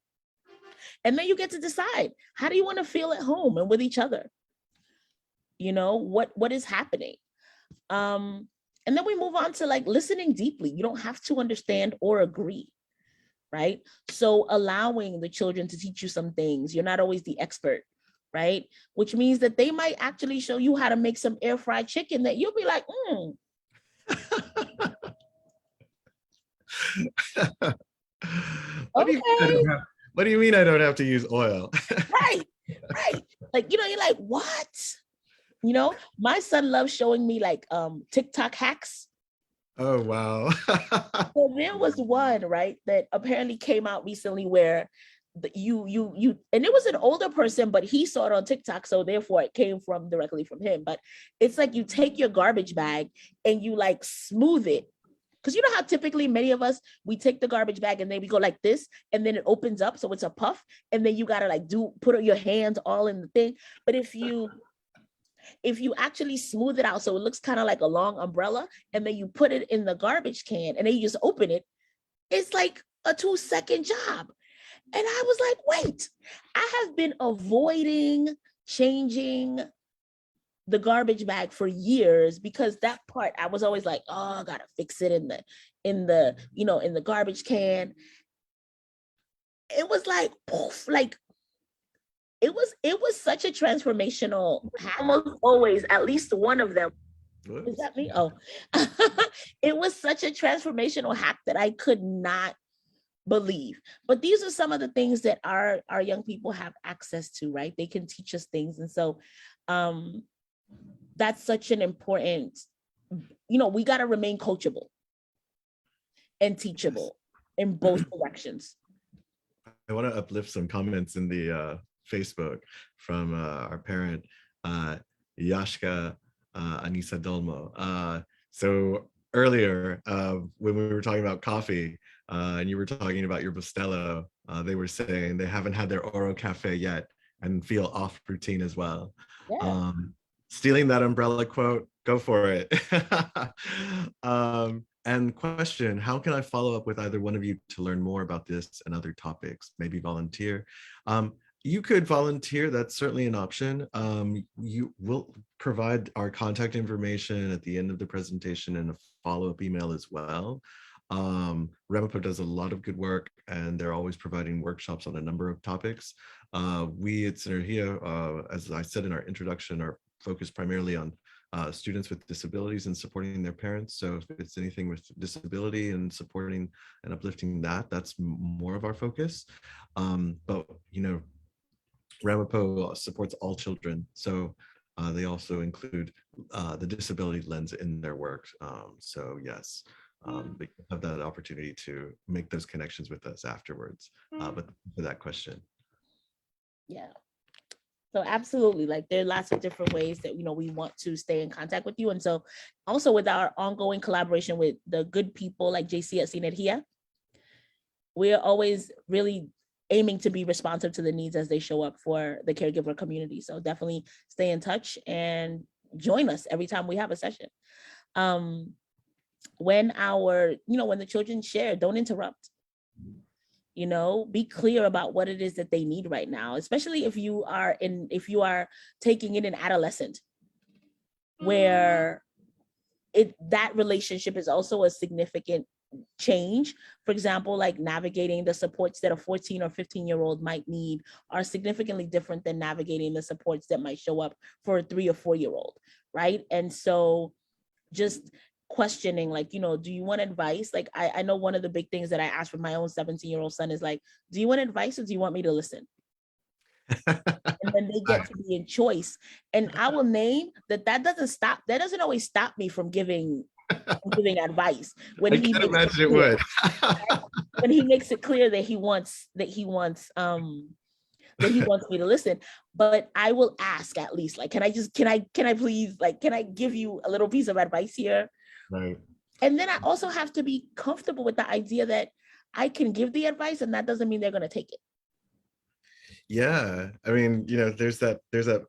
And then you get to decide, how do you want to feel at home and with each other? What is happening? And then we move on to like listening deeply. You don't have to understand or agree. Right? So allowing the children to teach you some things. You're not always the expert, right? Which means that they might actually show you how to make some air fried chicken that you'll be like, okay. What do you mean I don't have to use oil? Right. Like, you're like, what? My son loves showing me like TikTok hacks. Oh, wow. So there was one, right, that apparently came out recently where you and it was an older person, but he saw it on TikTok, so therefore it came directly from him. But it's like you take your garbage bag and you like smooth it. Because you know how typically many of us, we take the garbage bag and then we go like this, and then it opens up, so it's a puff, and then you gotta like put your hands all in the thing. But if you actually smooth it out so it looks kind of like a long umbrella, and then you put it in the garbage can and then you just open it, it's like a 2-second job. And I was like, wait, I have been avoiding changing the garbage bag for years because that part I was always like, oh, I gotta fix it in the garbage can. It was like, poof, like it was such a transformational, almost always, at least one of them. Whoops. Is that me? Oh, it was such a transformational hack that I could not believe. But these are some of the things that our young people have access to, right? They can teach us things. And so that's such an important, we got to remain coachable and teachable in both directions. I want to uplift some comments in the Facebook from our parent, Yashka Anisa Dolmo. So earlier, when we were talking about coffee, and you were talking about your Bustelo, they were saying they haven't had their Oro Cafe yet and feel off routine as well. Yeah. Stealing that umbrella quote, go for it. And question, how can I follow up with either one of you to learn more about this and other topics? Maybe volunteer. You could volunteer, that's certainly an option. You will provide our contact information at the end of the presentation and a follow-up email as well. Ramapo does a lot of good work and they're always providing workshops on a number of topics. We at Synergia, as I said in our introduction, are focused primarily on students with disabilities and supporting their parents. So if it's anything with disability and supporting and uplifting that, that's more of our focus. But Ramapo supports all children. So they also include the disability lens in their work. So yes, they have that opportunity to make those connections with us afterwards. But for that question. Yeah. So absolutely, like there are lots of different ways that, you know, we want to stay in contact with you. And so also with our ongoing collaboration with the good people like JC at Sinergia, we're always really aiming to be responsive to the needs as they show up for the caregiver community. So definitely stay in touch and join us every time we have a session. When when the children share, don't interrupt. You know, be clear about what it is that they need right now, especially if you are taking in an adolescent where that relationship is also a significant change. For example, like navigating the supports that a 14 or 15-year-old might need are significantly different than navigating the supports that might show up for a 3 or 4-year-old, right? And so just questioning, like, you know, do you want advice? Like, I know one of the big things that I ask for my own 17-year-old son is like, do you want advice or do you want me to listen? And then they get to be in choice. And I will name that doesn't always stop me from giving advice when I can't imagine it would. when he makes it clear that he wants me to listen. But I will ask at least, like, can I please, like, can I give you a little piece of advice here? Right. And then I also have to be comfortable with the idea that I can give the advice and that doesn't mean they're going to take it. Yeah, I mean, you know, there's that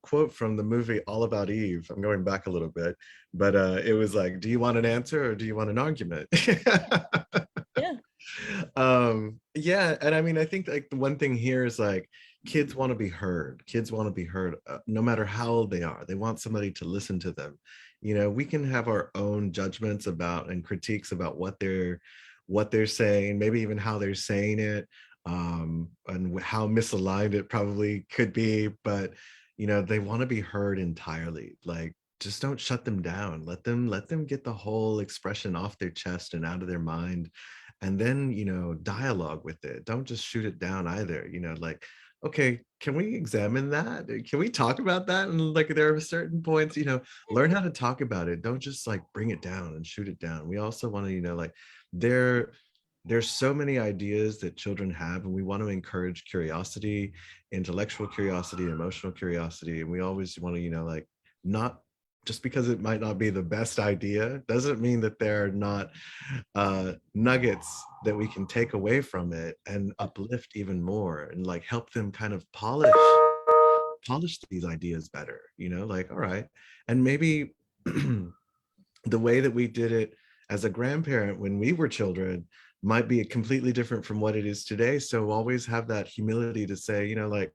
quote from the movie All About Eve. I'm going back a little bit, but it was like, do you want an answer or do you want an argument? Yeah. Yeah, and I mean, I think like the one thing here is like kids want to be heard. Kids want to be heard no matter how old they are. They want somebody to listen to them. You know, we can have our own judgments about and critiques about what they're saying, maybe even how they're saying it, and how misaligned it probably could be, but you know, they want to be heard entirely. Like, just don't shut them down. Let them get the whole expression off their chest and out of their mind, and then, you know, dialogue with it. Don't just shoot it down either. You know, like, okay, can we examine that? Can we talk about that? And like, there are certain points, you know, learn how to talk about it. Don't just like bring it down and shoot it down. We also want to, you know, like, there's so many ideas that children have, and we want to encourage curiosity, intellectual curiosity, emotional curiosity. And we always want to, you know, like, not just because it might not be the best idea doesn't mean that there are not nuggets that we can take away from it and uplift even more, and like help them kind of polish these ideas better, you know, like, all right. And maybe the way that we did it as a grandparent when we were children might be completely different from what it is today. So always have that humility to say, you know, like,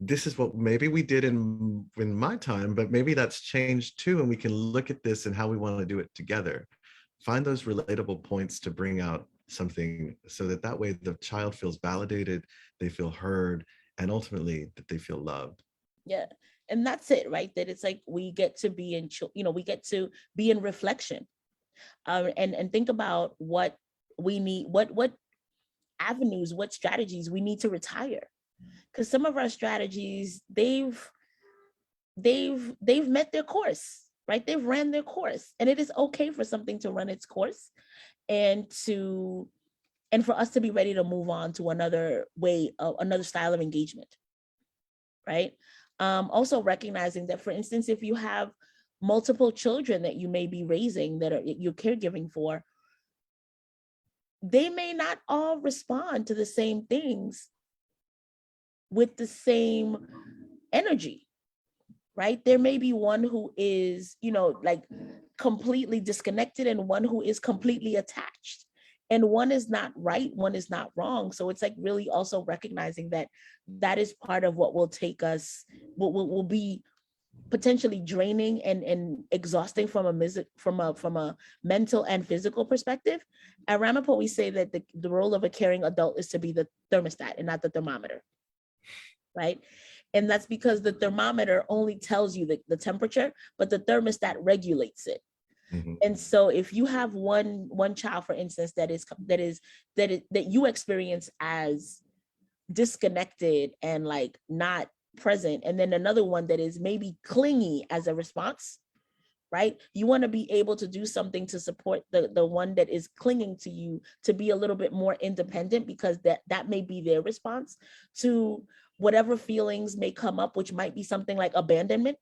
this is what maybe we did in my time, but maybe that's changed too. And we can look at this and how we want to do it together. Find those relatable points to bring out something so that way the child feels validated, they feel heard, and ultimately that they feel loved. Yeah. And that's it, right? That it's like we get to be we get to be in reflection, and think about what we need, what avenues, what strategies we need to retire. Because some of our strategies, they've met their course, right? They've ran their course, and it is okay for something to run its course, and for us to be ready to move on to another style of engagement, right? Also recognizing that, for instance, if you have multiple children that you may be raising that you're caregiving for, they may not all respond to the same things with the same energy, right? There may be one who is, you know, like completely disconnected and one who is completely attached. And one is not right, one is not wrong. So it's like really also recognizing that that is part of what will take us, what will be potentially draining and exhausting from a mental and physical perspective. At Ramapo, we say that the role of a caring adult is to be the thermostat and not the thermometer, right? And that's because the thermometer only tells you the temperature, but the thermostat regulates it. Mm-hmm. And so if you have one child, for instance, that you experience as disconnected and like not present, and then another one that is maybe clingy as a response, right? You want to be able to do something to support the one that is clinging to you to be a little bit more independent, because that may be their response to whatever feelings may come up, which might be something like abandonment.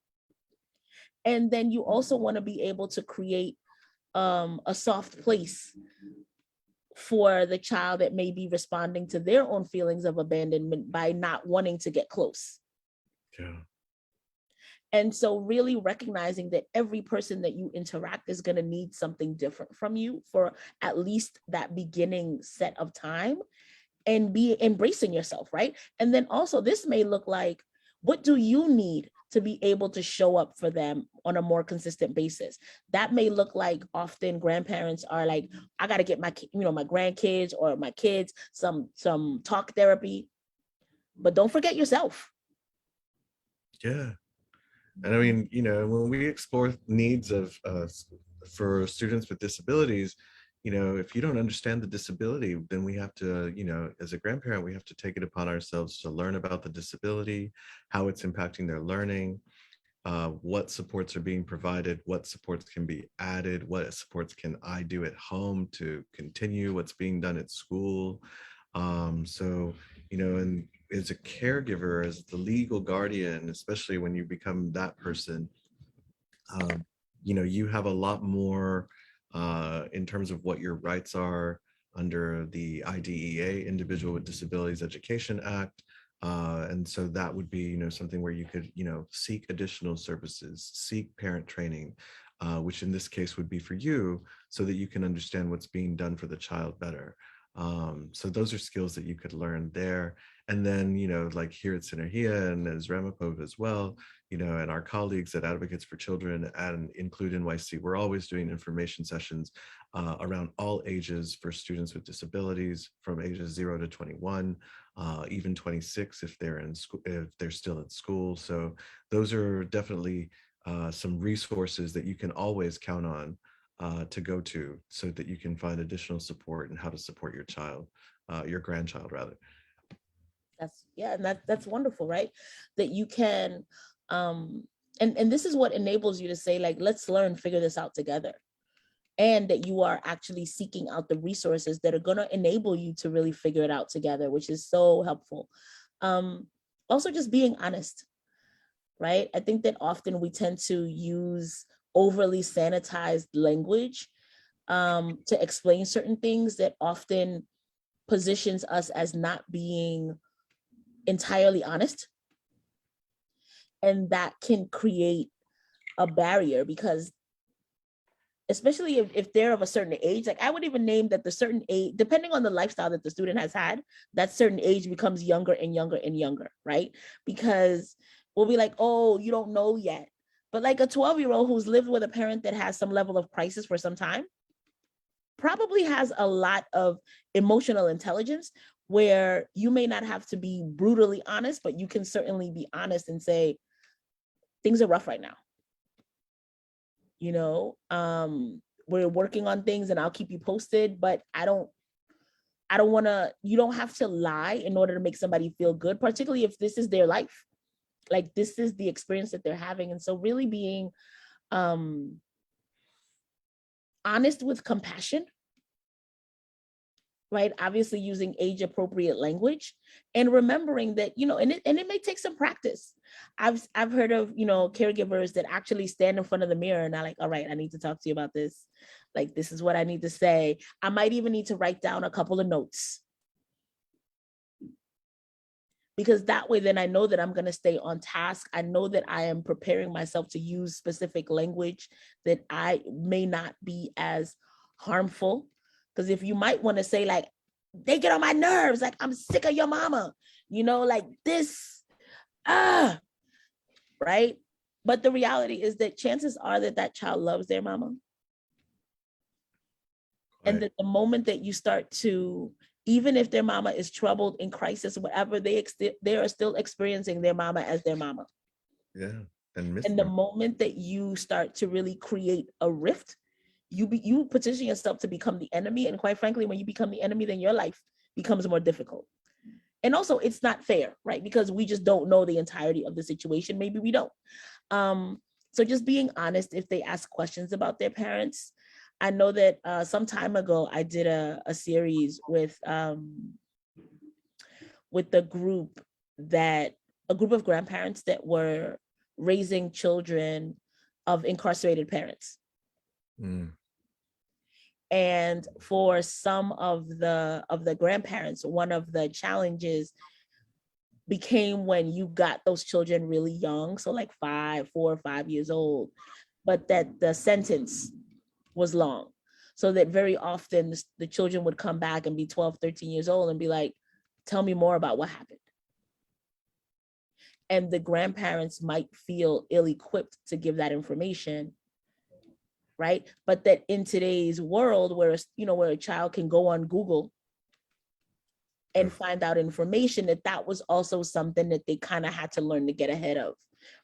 And then you also want to be able to create a soft place for the child that may be responding to their own feelings of abandonment by not wanting to get close. Yeah. And so really recognizing that every person that you interact is going to need something different from you for at least that beginning set of time, and be embracing yourself, right? And then also this may look like, what do you need to be able to show up for them on a more consistent basis? That may look like, often grandparents are like, I got to get my, my grandkids or my kids some talk therapy, but don't forget yourself. Yeah. And I mean, when we explore needs of for students with disabilities, if you don't understand the disability, then we have to, as a grandparent, we have to take it upon ourselves to learn about the disability, how it's impacting their learning, what supports are being provided, what supports can be added, what supports can I do at home to continue what's being done at school. So, and as a caregiver, as the legal guardian, especially when you become that person, you have a lot more in terms of what your rights are under the IDEA, Individual with Disabilities Education Act. And so that would be, something where you could, seek additional services, seek parent training, which in this case would be for you, so that you can understand what's being done for the child better. So those are skills that you could learn there. And then, like here at Synergia and as Ramapov as well, and our colleagues at Advocates for Children and Include NYC, we're always doing information sessions around all ages for students with disabilities, from ages 0 to 21, even 26 if they're in school, if they're still at school. So those are definitely some resources that you can always count on to go to, so that you can find additional support and how to support your child, your grandchild rather. And that's wonderful, right? That you can, and this is what enables you to say, like, let's learn, figure this out together. And that you are actually seeking out the resources that are going to enable you to really figure it out together, which is so helpful. Also just being honest, right? I think that often we tend to use overly sanitized language to explain certain things that often positions us as not being entirely honest. And that can create a barrier, because especially if they're of a certain age, like I would even name that the certain age, depending on the lifestyle that the student has had, that certain age becomes younger and younger and younger, right? Because we'll be like, oh, you don't know yet. But like a 12-year-old who's lived with a parent that has some level of crisis for some time probably has a lot of emotional intelligence, where you may not have to be brutally honest, but you can certainly be honest and say, things are rough right now. We're working on things and I'll keep you posted, but I don't want to, you don't have to lie in order to make somebody feel good, particularly if this is their life. Like, this is the experience that they're having. And so really being honest with compassion, right? Obviously using age appropriate language, and remembering that, and it may take some practice. I've heard of, caregivers that actually stand in front of the mirror and are like, all right, I need to talk to you about this. Like, this is what I need to say. I might even need to write down a couple of notes, because that way, then I know that I'm going to stay on task. I know that I am preparing myself to use specific language that I may not be as harmful. Because if you might want to say, like, they get on my nerves, like, I'm sick of your mama, like this, right? But the reality is that chances are that child loves their mama. Right. And that the moment that you start to, even if their mama is troubled, in crisis, whatever, they are still experiencing their mama as their mama. Yeah. And the moment that you start to really create a rift, you position yourself to become the enemy. And quite frankly, when you become the enemy, then your life becomes more difficult. And also, it's not fair, right? Because we just don't know the entirety of the situation. Maybe we don't. So just being honest if they ask questions about their parents. I know that some time ago, I did a series with the group that a group of grandparents that were raising children of incarcerated parents. Mm. And for some of the grandparents, one of the challenges became when you got those children really young, so like 4 or 5 years old, but that the sentence was long. So that very often the children would come back and be 12, 13 years old and be like, tell me more about what happened. And the grandparents might feel ill-equipped to give that information, right? But that in today's world where, where a child can go on Google and find out information, that was also something that they kind of had to learn to get ahead of,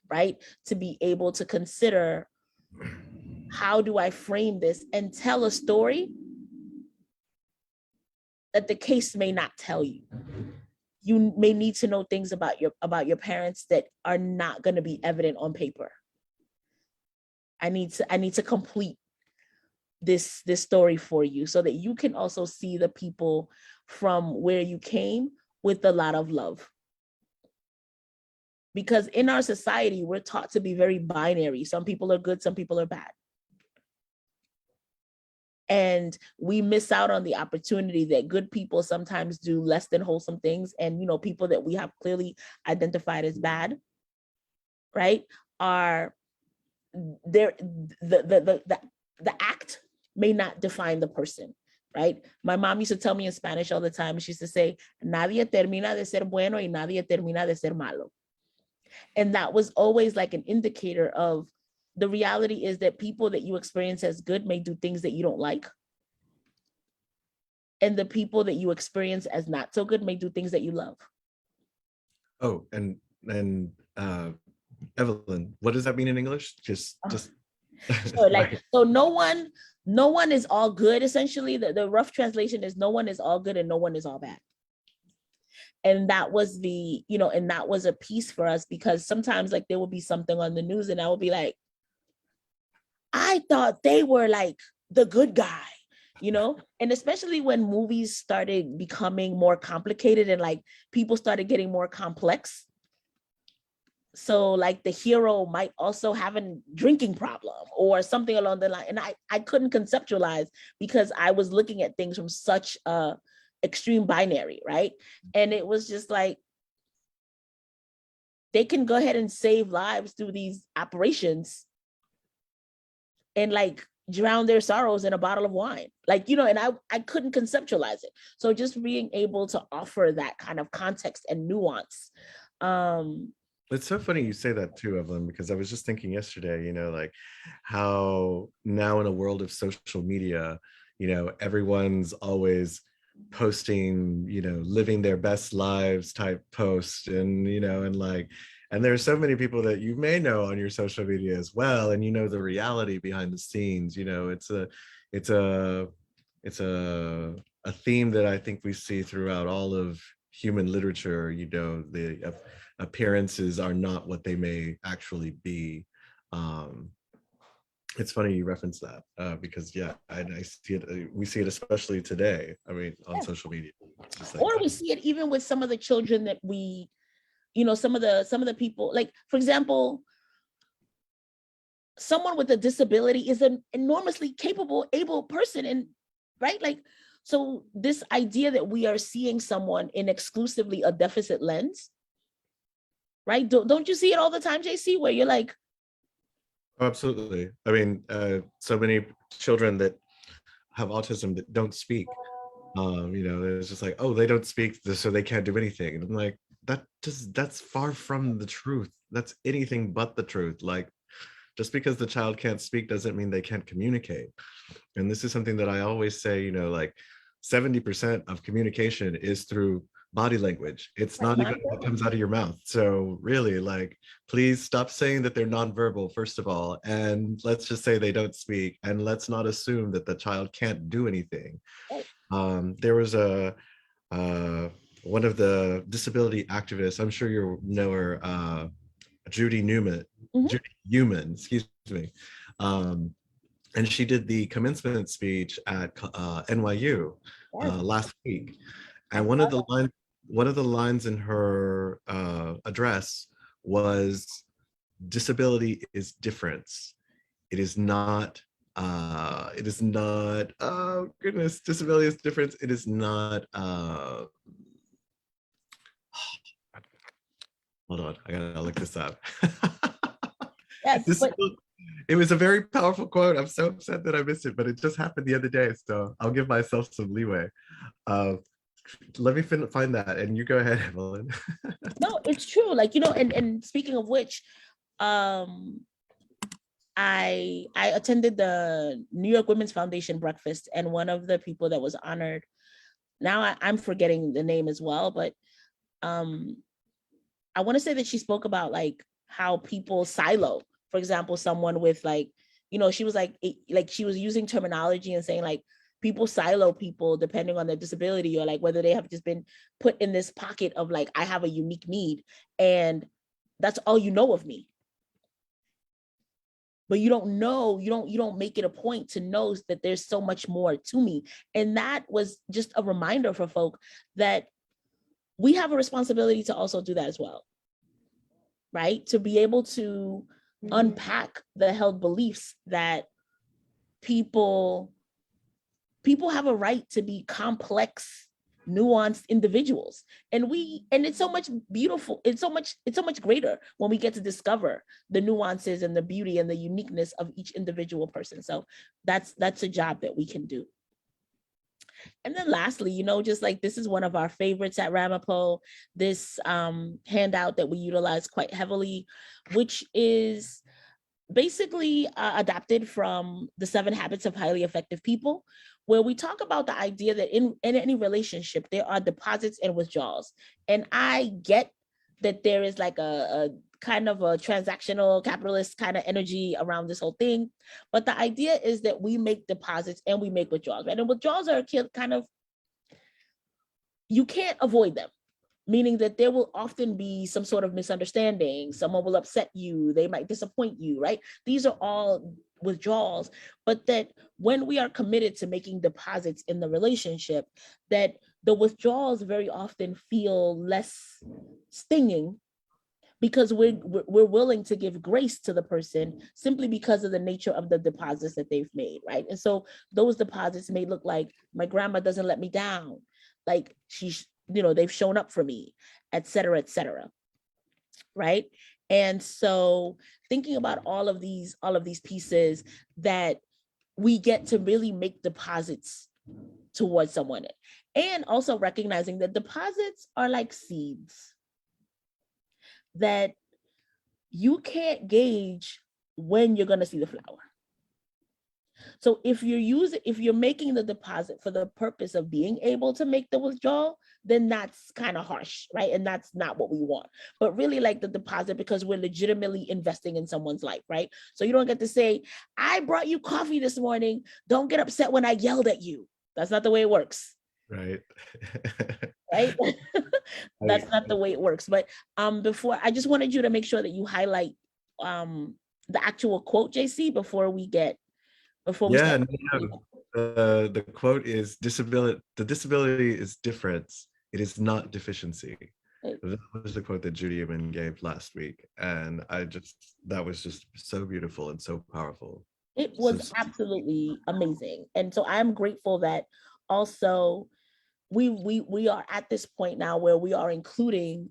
right? To be able to consider, how do I frame this and tell a story that the case may not tell you? You may need to know things about your parents that are not going to be evident on paper. I need to complete this story for you so that you can also see the people from where you came with a lot of love. Because in our society, we're taught to be very binary. Some people are good, some people are bad. And we miss out on the opportunity that good people sometimes do less than wholesome things. And, people that we have clearly identified as bad, right, are there. The act may not define the person, right? My mom used to tell me in Spanish all the time. She used to say, nadie termina de ser bueno y nadie termina de ser malo. And that was always like an indicator of, the reality is that people that you experience as good may do things that you don't like. And the people that you experience as not so good may do things that you love. Oh, and Evelyn, what does that mean in English? Just so no one is all good. Essentially, the rough translation is no one is all good and no one is all bad. And that was and that was a piece for us, because sometimes like there will be something on the news and I will be like, I thought they were like the good guy, and especially when movies started becoming more complicated and like people started getting more complex. So like the hero might also have a drinking problem or something along the line. And I couldn't conceptualize because I was looking at things from such a extreme binary, right? And it was just like, they can go ahead and save lives through these operations and like drown their sorrows in a bottle of wine. Like, and I couldn't conceptualize it. So just being able to offer that kind of context and nuance. It's so funny you say that too, Evelyn, because I was just thinking yesterday, like how now in a world of social media, everyone's always posting, living their best lives type posts, and and there's so many people that you may know on your social media as well, and the reality behind the scenes. It's a theme that I think we see throughout all of human literature. The appearances are not what they may actually be. It's funny you reference that because I see it. We see it especially today. I mean, on social media. Or we see it even with some of the children that we, some of the people, like for example, someone with a disability is an enormously capable, able person, and right, like, so this idea that we are seeing someone in exclusively a deficit lens, right? Don't you see it all the time, JC, where you're like, oh, absolutely. I mean, so many children that have autism that don't speak. It's just like, oh, they don't speak, so they can't do anything. And I'm like, that's far from the truth. That's anything but the truth. Like, just because the child can't speak doesn't mean they can't communicate. And this is something that I always say, like 70% of communication is through body language. It's not even what comes out of your mouth. So really, like, please stop saying that they're nonverbal, first of all, and let's just say they don't speak, and let's not assume that the child can't do anything. There was one of the disability activists, I'm sure you know her, Judy Newman, Judy Newman, excuse me. And she did the commencement speech at NYU last week. And one of the lines, one of the lines in her address was, disability is difference. It is not, oh goodness, disability is difference. It is not, hold on, I gotta look this up. Yes, This, but it was a very powerful quote. I'm so upset that I missed it, but it just happened the other day, so I'll give myself some leeway. Uh, let me find that, and you go ahead, Evelyn. no, it's true. Like, and speaking of which, um, I attended the New York Women's Foundation breakfast, and one of the people that was honored, now I'm forgetting the name as well, but um, I want to say that she spoke about like how people silo. For example, someone with like, she was like she was using terminology and saying like people silo people depending on their disability, or like whether they have just been put in this pocket of like, I have a unique need and that's all you know of me. But you don't make it a point to know that there's so much more to me. And that was just a reminder for folk that we have a responsibility to also do that as well, right? To be able to unpack the held beliefs that people have a right to be complex, nuanced individuals. And it's so much beautiful. It's so much greater when we get to discover the nuances and the beauty and the uniqueness of each individual person. So that's a job that we can do. And then lastly, just like this is one of our favorites at Ramapo, this handout that we utilize quite heavily, which is basically adapted from the 7 Habits of Highly Effective People, where we talk about the idea that in any relationship, there are deposits and withdrawals. And I get that there is like a kind of a transactional capitalist kind of energy around this whole thing. But the idea is that we make deposits and we make withdrawals, right? And withdrawals are kind of, you can't avoid them, meaning that there will often be some sort of misunderstanding. Someone will upset you. They might disappoint you, right? These are all withdrawals, but that when we are committed to making deposits in the relationship, that the withdrawals very often feel less stinging because we're willing to give grace to the person simply because of the nature of the deposits that they've made, right? And so those deposits may look like, my grandma doesn't let me down, like they've shown up for me, et cetera, right? And so thinking about all of these pieces that we get to really make deposits towards someone, and also recognizing that deposits are like seeds that you can't gauge when you're going to see the flower. So if you're making the deposit for the purpose of being able to make the withdrawal, then that's kind of harsh, right? And that's not what we want. But really like the deposit because we're legitimately investing in someone's life, right? So you don't get to say, I brought you coffee this morning. Don't get upset when I yelled at you. That's not the way it works. Right. Right? That's not the way it works. But before, I just wanted you to make sure that you highlight the actual quote, JC, before we start. The quote is, the disability is difference. It is not deficiency. Right. That was the quote that Judy Amin gave last week. And that was just so beautiful and so powerful. It was absolutely amazing. And so I'm grateful that also we are at this point now where we are including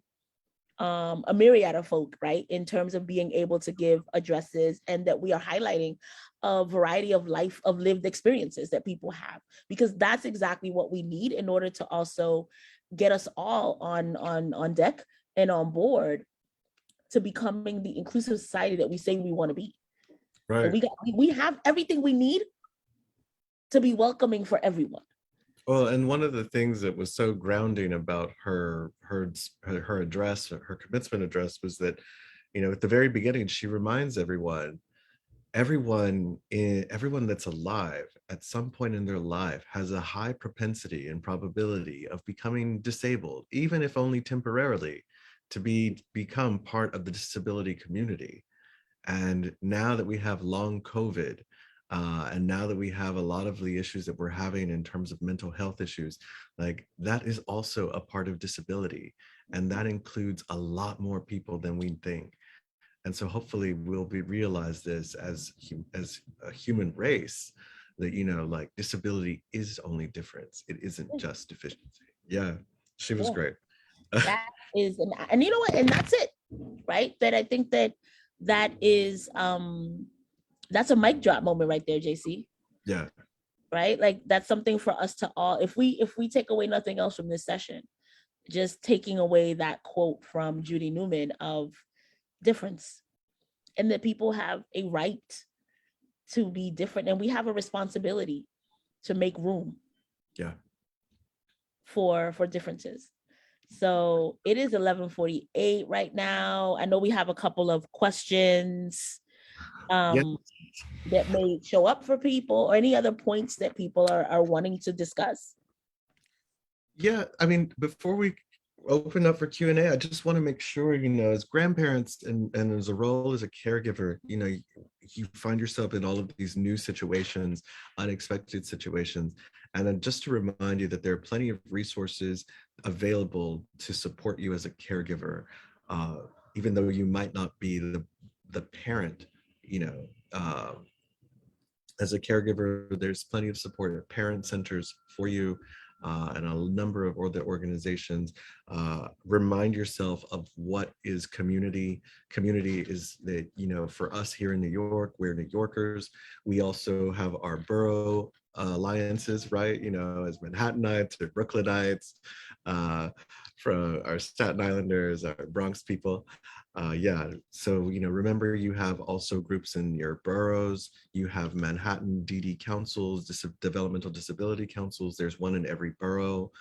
a myriad of folk, right, in terms of being able to give addresses, and that we are highlighting a variety of lived experiences that people have, because that's exactly what we need in order to also get us all on deck and on board to becoming the inclusive society that we say we want to be. Right. We have everything we need to be welcoming for everyone. Well, and one of the things that was so grounding about her address, her commencement address, was that, at the very beginning, she reminds everyone that's alive at some point in their life has a high propensity and probability of becoming disabled, even if only temporarily, to become part of the disability community. And now that we have long COVID, And now that we have a lot of the issues that we're having in terms of mental health issues, like that is also a part of disability. And that includes a lot more people than we think. And so hopefully we'll realize this as a human race, that, you know, like disability is only difference. It isn't just deficiency. Yeah, she was Yeah, great. that is, and you know what, and that's it, right? That I think that is that's a mic drop moment right there, JC. Yeah. Right, like that's something for us to all, if we take away nothing else from this session, just taking away that quote from Judy Newman of difference, and that people have a right to be different, and we have a responsibility to make room Yeah. for differences. So it is 11:48 right now. I know we have a couple of questions Yeah. that may show up for people, or any other points that people are wanting to discuss. Yeah, I mean, before we open up for Q&A, I just want to make sure, you know, as grandparents and as a role as a caregiver, you know, you find yourself in all of these new situations, unexpected situations. And then just to remind you that there are plenty of resources available to support you as a caregiver, uh, even though you might not be the parent, you know, as a caregiver, there's plenty of support at parent centers for you, and a number of other organizations. Remind yourself of what is community. Community is that, you know, for us here in New York, we're New Yorkers. We also have our borough alliances, right? You know, as Manhattanites or Brooklynites, from our Staten Islanders, our Bronx people. Yeah, so, you know, remember you have also groups in your boroughs. You have Manhattan DD councils, developmental disability councils. There's one in every borough.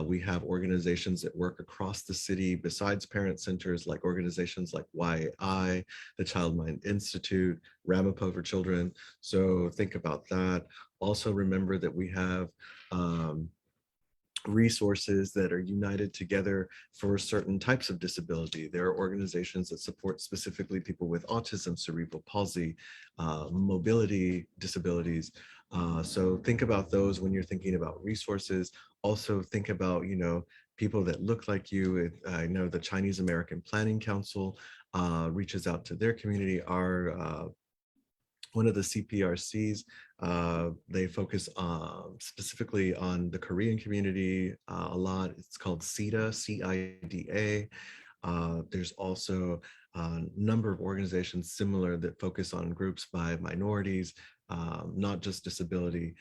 We have organizations that work across the city besides parent centers, like organizations like YI, the Child Mind Institute, Ramapo for Children. So think about that. Also remember that we have resources that are united together for certain types of disability. There are organizations that support specifically people with autism, cerebral palsy, mobility disabilities. So think about those when you're thinking about resources. Also think about, you know, people that look like you. I know the Chinese American Planning Council reaches out to their community. Our one of the CPRCs, they focus specifically on the Korean community a lot. It's called CIDA, CIDA. There's also a number of organizations similar that focus on groups by minorities, not just disability.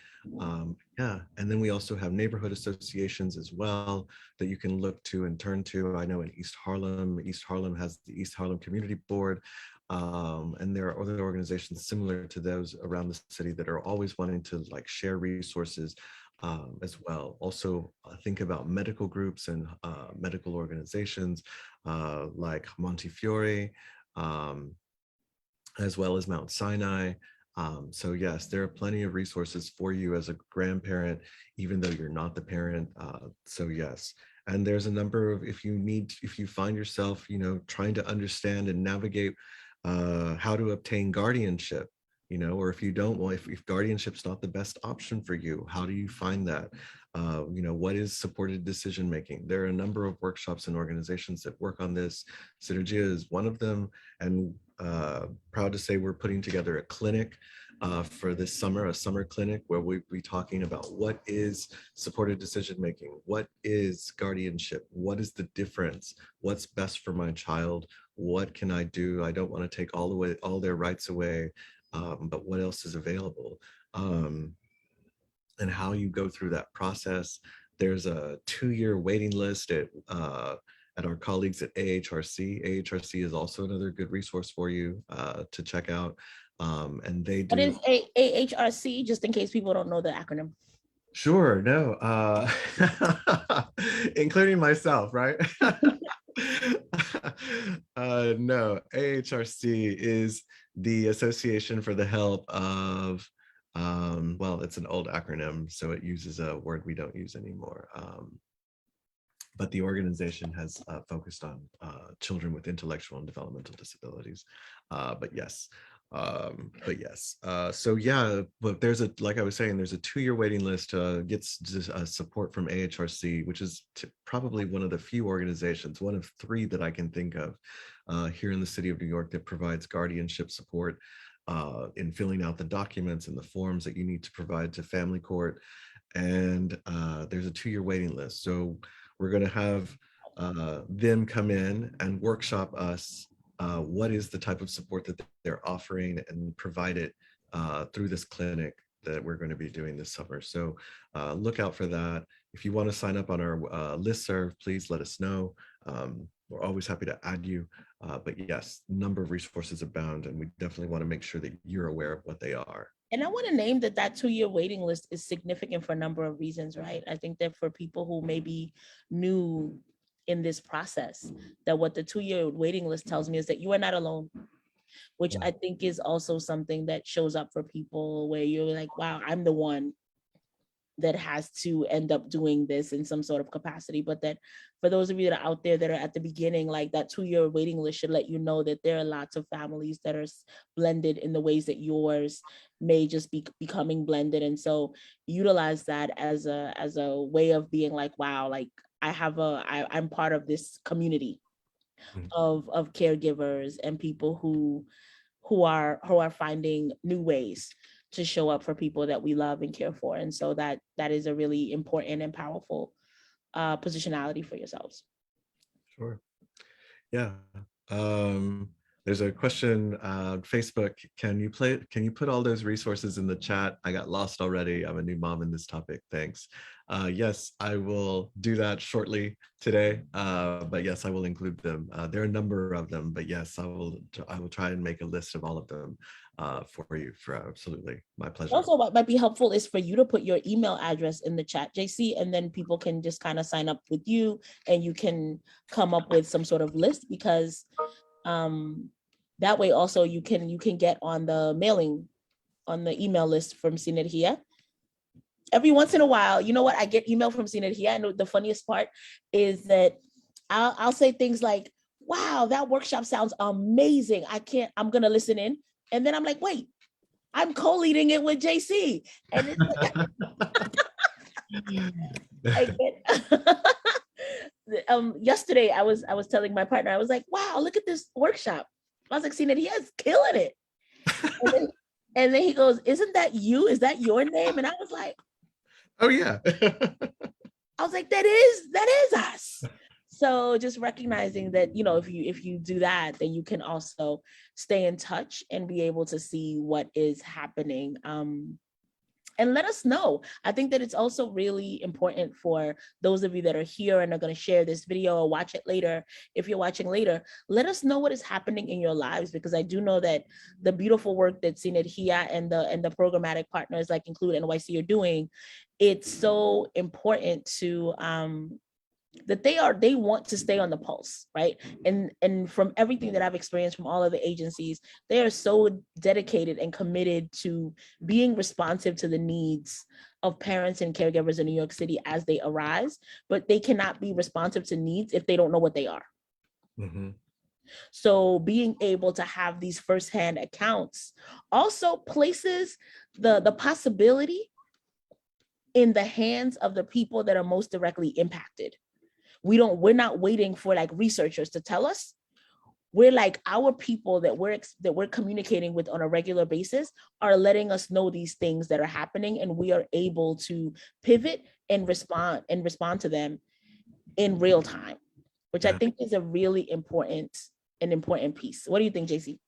Yeah, and then we also have neighborhood associations as well that you can look to and turn to. I know in East Harlem has the East Harlem Community Board, and there are other organizations similar to those around the city that are always wanting to like share resources as well. Also, think about medical groups and medical organizations like Montefiore, as well as Mount Sinai. So yes, there are plenty of resources for you as a grandparent, even though you're not the parent. So yes, and there's a number of, if you find yourself, you know, trying to understand and navigate how to obtain guardianship, you know, or if you don't, well, if guardianship's not the best option for you, how do you find that? You know, what is supported decision making? There are a number of workshops and organizations that work on this. Synergia is one of them, and proud to say we're putting together a clinic for this summer, a summer clinic where we'll be talking about what is supported decision making, what is guardianship, what is the difference, what's best for my child, what can I do? I don't want to take all their rights away, but what else is available? And how you go through that process. There's a 2-year waiting list at our colleagues at AHRC. AHRC is also another good resource for you to check out. And they do. What is AHRC, just in case people don't know the acronym? Sure, no, including myself, right? No, AHRC is the Association for the Help of, well, it's an old acronym, so it uses a word we don't use anymore. But the organization has focused on children with intellectual and developmental disabilities. But yes, But yes, so yeah, but there's a, like I was saying, there's a 2-year waiting list to get support from AHRC, which is probably one of the few organizations, one of 3 that I can think of here in the city of New York that provides guardianship support in filling out the documents and the forms that you need to provide to family court. And there's a 2-year waiting list. So we're going to have them come in and workshop us what is the type of support that they're offering and provide it through this clinic that we're going to be doing this summer. So look out for that. If you want to sign up on our listserv, please let us know. We're always happy to add you. But yes, number of resources abound, and we definitely want to make sure that you're aware of what they are. And I want to name that 2-year waiting list is significant for a number of reasons, right? I think that for people who may be new in this process, that what the 2-year waiting list tells me is that you are not alone, which I think is also something that shows up for people where you're like, wow, I'm the one that has to end up doing this in some sort of capacity. But that for those of you that are out there that are at the beginning, like that 2-year waiting list should let you know that there are lots of families that are blended in the ways that yours may just be becoming blended. And so utilize that as a way of being like, wow, like I'm part of this community of caregivers and people who are finding new ways to show up for people that we love and care for. And so that is a really important and powerful positionality for yourselves. Sure. Yeah. There's a question Facebook. Can you put all those resources in the chat? I got lost already. I'm a new mom in this topic. Thanks. Yes, I will do that shortly today. But yes, I will include them. There are a number of them, but yes, I will try and make a list of all of them for you. For absolutely my pleasure. Also, what might be helpful is for you to put your email address in the chat, JC, and then people can just kind of sign up with you, and you can come up with some sort of list, because that way also you can get on the email list from Sinergia. Every once in a while, you know what, I get email from Sinergia, and the funniest part is that I'll say things like, wow, that workshop sounds amazing, I'm gonna listen in, and then I'm like, wait, I'm co-leading it with JC. And it's like, yesterday I was telling my partner, I was like, wow, look at this workshop. I was like, seeing that he is killing it. And then he goes, isn't that you? Is that your name? And I was like, oh yeah. I was like, that is us. So just recognizing that, you know, if you do that, then you can also stay in touch and be able to see what is happening. And let us know. I think that it's also really important for those of you that are here and are going to share this video or watch it later. If you're watching later, let us know what is happening in your lives, because I do know that the beautiful work that Sinergia and the programmatic partners like Include NYC are doing, it's so important to that they want to stay on the pulse, right? And from everything that I've experienced from all of the agencies, they are so dedicated and committed to being responsive to the needs of parents and caregivers in New York City as they arise, but they cannot be responsive to needs if they don't know what they are. Mm-hmm. So being able to have these firsthand accounts also places the possibility in the hands of the people that are most directly impacted. We're not waiting for like researchers to tell us. We're like, our people that we're communicating with on a regular basis are letting us know these things that are happening, and we are able to pivot and respond to them in real time, which I think is a really important piece. What do you think, JC?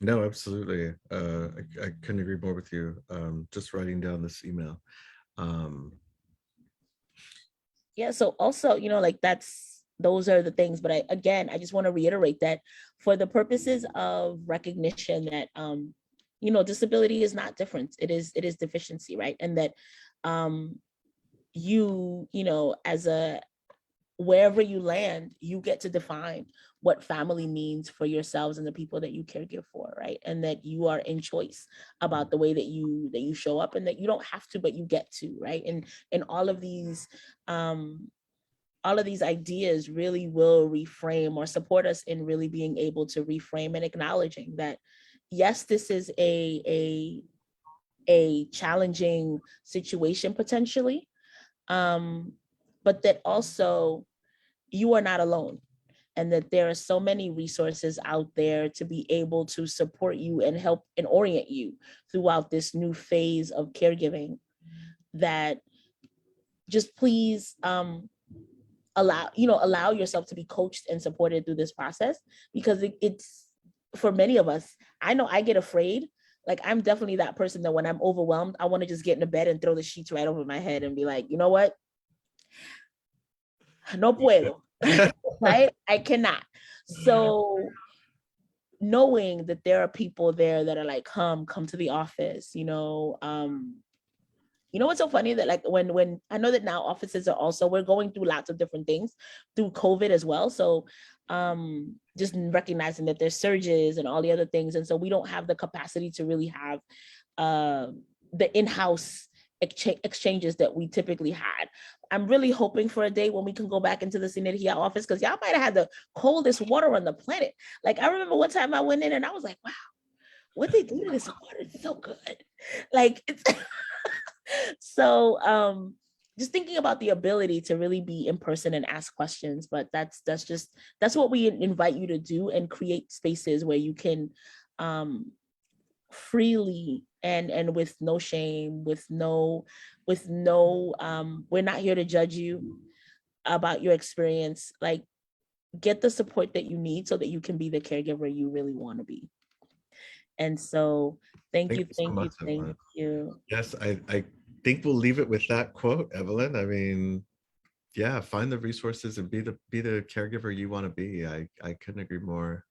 No, absolutely. I couldn't agree more with you. Just writing down this email. Yeah, so also, you know, like those are the things, but I just want to reiterate that for the purposes of recognition that you know, disability is not difference, it is deficiency, right? And that you know, wherever you land, you get to define what family means for yourselves and the people that you caregive for, right? And that you are in choice about the way that you show up, and that you don't have to, but you get to, right? And all of these ideas really will reframe or support us in really being able to reframe and acknowledging that, yes, this is a challenging situation potentially, but that also you are not alone, and that there are so many resources out there to be able to support you and help and orient you throughout this new phase of caregiving, that just please allow yourself to be coached and supported through this process, because it's, for many of us, I know I get afraid. Like, I'm definitely that person that when I'm overwhelmed, I want to just get into bed and throw the sheets right over my head and be like, you know what? No puedo. Right? I cannot. So knowing that there are people there that are like, come to the office, what's so funny, that like when I know that now offices are also, we're going through lots of different things through COVID as well. So just recognizing that there's surges and all the other things. And so we don't have the capacity to really have the in-house exchanges that we typically had. I'm really hoping for a day when we can go back into the Synergia office, because y'all might have had the coldest water on the planet. Like, I remember one time I went in and I was like, wow, what they do to this water is so good. Like, it's so just thinking about the ability to really be in person and ask questions. But that's what we invite you to do, and create spaces where you can freely and with no shame, with no we're not here to judge you about your experience. Like, get the support that you need so that you can be the caregiver you really want to be. And so thank you so much, thank you. Yes, I think we'll leave it with that quote, Evelyn. I mean, yeah, find the resources and be the caregiver you want to be. I couldn't agree more.